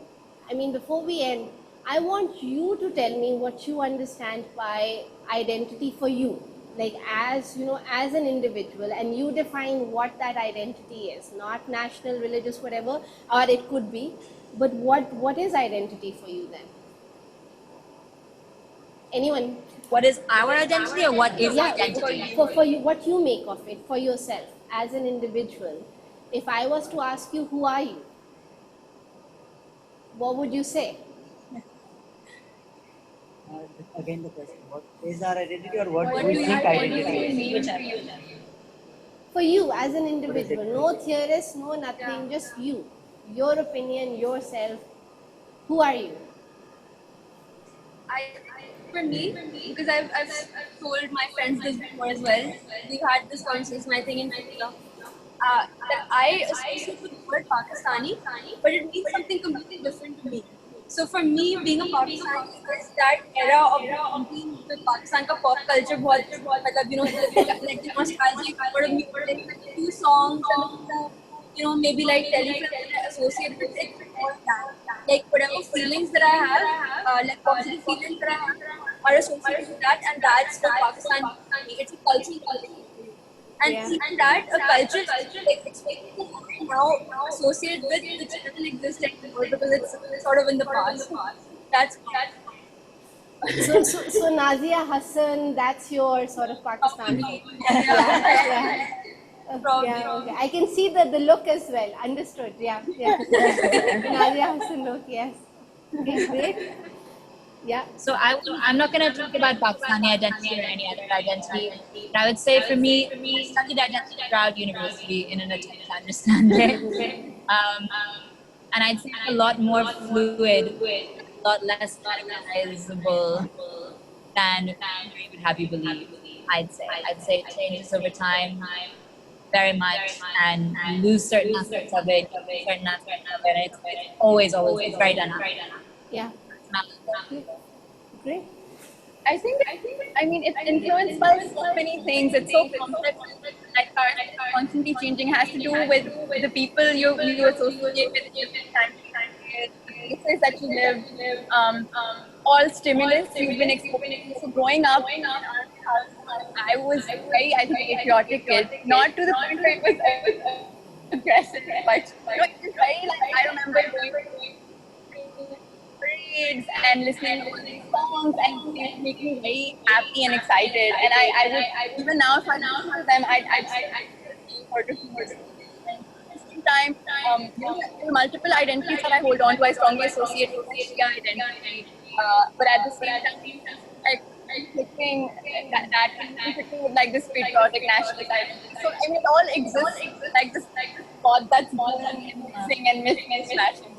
before we end, I want you to tell me what you understand by identity for you. Like as an individual, and you define what that identity is, not national, religious, whatever, or it could be, but what is identity for you then? Anyone? What is our identity, or what is identity? For you, what you make of it for yourself as an individual. If I was to ask you, who are you? What would you say? Again, the question: what is our identity, or what do we think identity is? For you as an individual, no theorist, no nothing, just you, your opinion, yourself. Who are you? For me, because I've told my friends this before as well. We've had this conversation, I think, in India. That I associate with the word Pakistani, but it means something completely different to me. So for me, being a Pakistani is that era of being the Pakistan ka pop culture, like the nostalgic sort of music, like the few songs and maybe like telefilms that I associate with it. Like whatever feelings that I have, like positive feelings that I have, are associated with that, and that's what Pakistan is. It's a cultural culture. And that a culture it's now associated with which doesn't exist anymore because it's sort of in the past. That's So Nazia Hassan, that's your sort of Pakistani. Okay. I can see the look as well. Understood. Yeah. Nazia Hassan look. Yes. Okay, great. Yeah. So I'm not going to talk about Pakistani identity or any other identity. But I would say for me, I studied identity throughout university in an attempt to understand it. And I'd say it's a lot more fluid, a lot less categorizable than we would have you believe. I'd say it changes over time very much, and you lose certain aspects of it, certain aspects of it. It's always it's very dynamic. Yeah. Great. I think it's influenced by so many things. It's so complex. Like constantly changing has to do with the people you associate with time to time. the places that you live, all stimulus you've been exposed to. So growing up in our house, I was very, I think, patriotic kid, not to the point where it was aggressive, but it was very like, I remember going to parades and listening to all these songs, and they make me very happy and excited. And I would, even now, if I listen to them, I'd feel or to feel. And at the same time, there are multiple identities that I hold on to. I strongly associate with my Shia identity, but at the same time, I'm clicking I'm clicking with like this patriotic nationalist identity. So I mean, it all exists like this thought that's born and mixing and mismatching.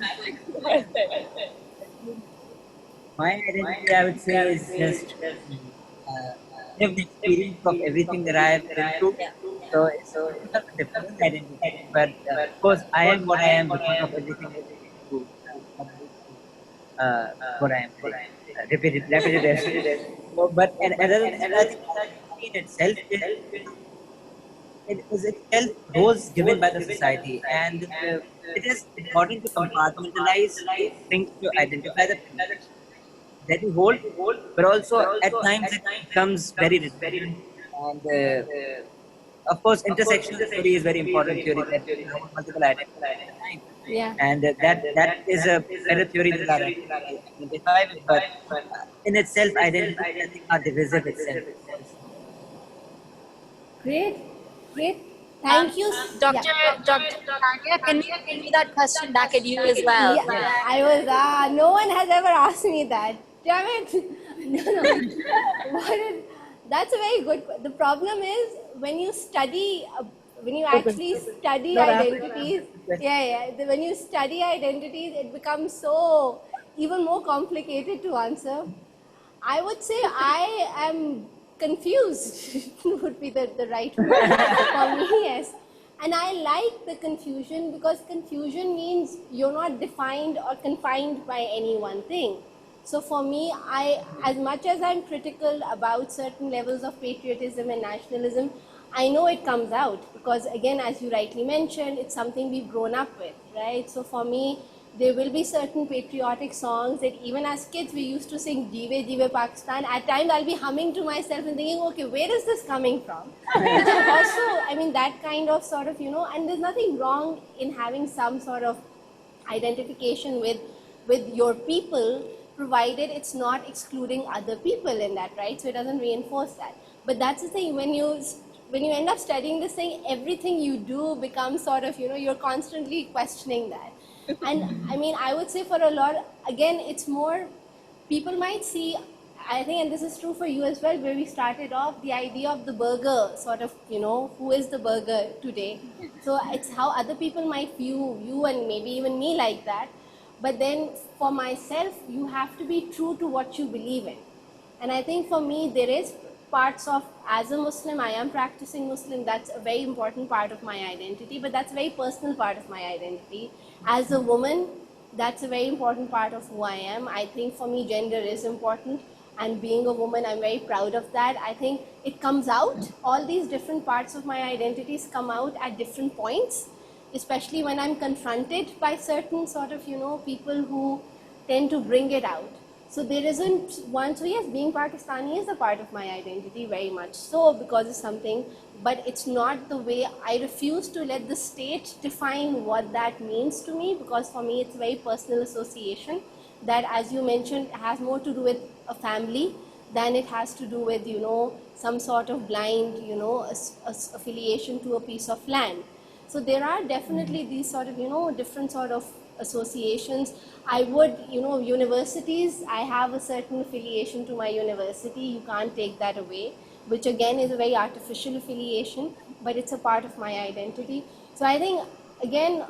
My identity, I would say, is just lived experience of everything that I have been through. So it's not a different identity, but of course, I am what I am because of everything I've been through. What I am today. Repetitive. But and other than that, I think identity in itself it is itself roles given by the society, and it is important to compartmentalize things to identify the things that you hold, but also at times it becomes very redundant. And of course, intersectional theory is very important theory that you hold multiple identities. Yeah. And that is a better theory that I identify with, but in itself, identities I think are divisive itself. Great, great. Thank you. Dr. Yeah. Dr. Tania, can we bring that question back at you as well? Yeah, I was, no one has ever asked me that. Damn it. No. That's a very good, the problem is when you study, when you actually study identities, when you study identities, it becomes so, even more complicated to answer. I would say I am confused would be the right word for me, yes. And I like the confusion because confusion means you're not defined or confined by any one thing. So for me, as much as I'm critical about certain levels of patriotism and nationalism, I know it comes out because again, as you rightly mentioned, it's something we've grown up with, right? So for me, there will be certain patriotic songs that even as kids we used to sing Jeeve Jeeve Pakistan. At times I'll be humming to myself and thinking, okay, where is this coming from? Which is also, I mean, that kind of sort of, and there's nothing wrong in having some sort of identification with your people, provided it's not excluding other people in that, right? So it doesn't reinforce that. But that's the thing, when you end up studying this thing, everything you do becomes sort of, you're constantly questioning that. And I mean, I would say for a lot, again, it's more, people might see, I think, and this is true for you as well, where we started off, the idea of the burger, sort of, who is the burger today? So it's how other people might view you and maybe even me like that. But then for myself, you have to be true to what you believe in. And I think for me, there is parts of, as a Muslim, I am practicing Muslim, that's a very important part of my identity, but that's a very personal part of my identity. As a woman, that's a very important part of who I am. I think for me, gender is important, and being a woman, I'm very proud of that. I think it comes out, all these different parts of my identities come out at different points, especially when I'm confronted by certain sort of, people who tend to bring it out. So there isn't one, so yes, being Pakistani is a part of my identity, very much so, because it's something, but it's not the way, I refuse to let the state define what that means to me, because for me it's a very personal association that, as you mentioned, has more to do with a family than it has to do with, some sort of blind, affiliation to a piece of land. So there are definitely these sort of, different sort of associations. I would, universities, I have a certain affiliation to my university. You can't take that away, which again is a very artificial affiliation, but it's a part of my identity. So I think, again,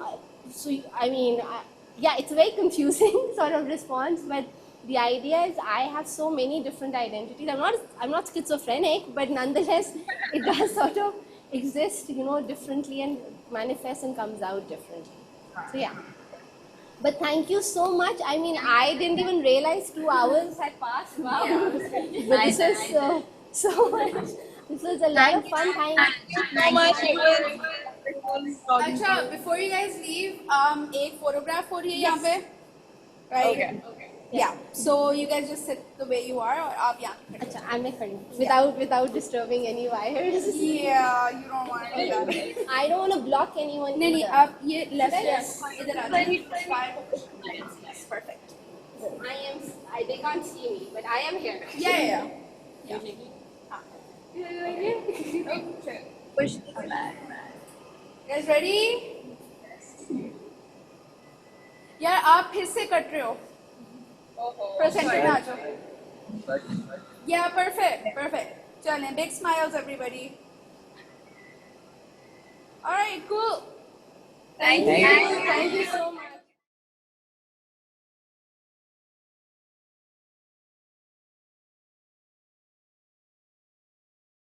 yeah, it's a very confusing sort of response, but the idea is I have so many different identities. I'm not schizophrenic, but nonetheless, it does sort of exist, differently and manifests and comes out differently. So yeah. But thank you so much. I mean, I didn't even realize 2 hours had passed. Wow. Yeah. But this is so much. This was a lot of fun. Thank you so much. अच्छा, before you guys leave, एक photograph हो रही है यहाँ पे. right? Okay. Yeah. So you guys just sit the way you are, or आप यहाँ पे खड़े अच्छा, I'm like without disturbing any wires. हो। Yeah, you don't want to do that. I don't want to block anyone. नहीं either. आप ये left इधर आ जाओ. Yes, perfect. They can't see me, but I am here. Yeah. Push back. Guys ready? यार आप फिर से कट रहे हो. Presenter में आ जाओ. Yeah, perfect. चलें, big smiles everybody. All right, cool. Thank you. Thank you so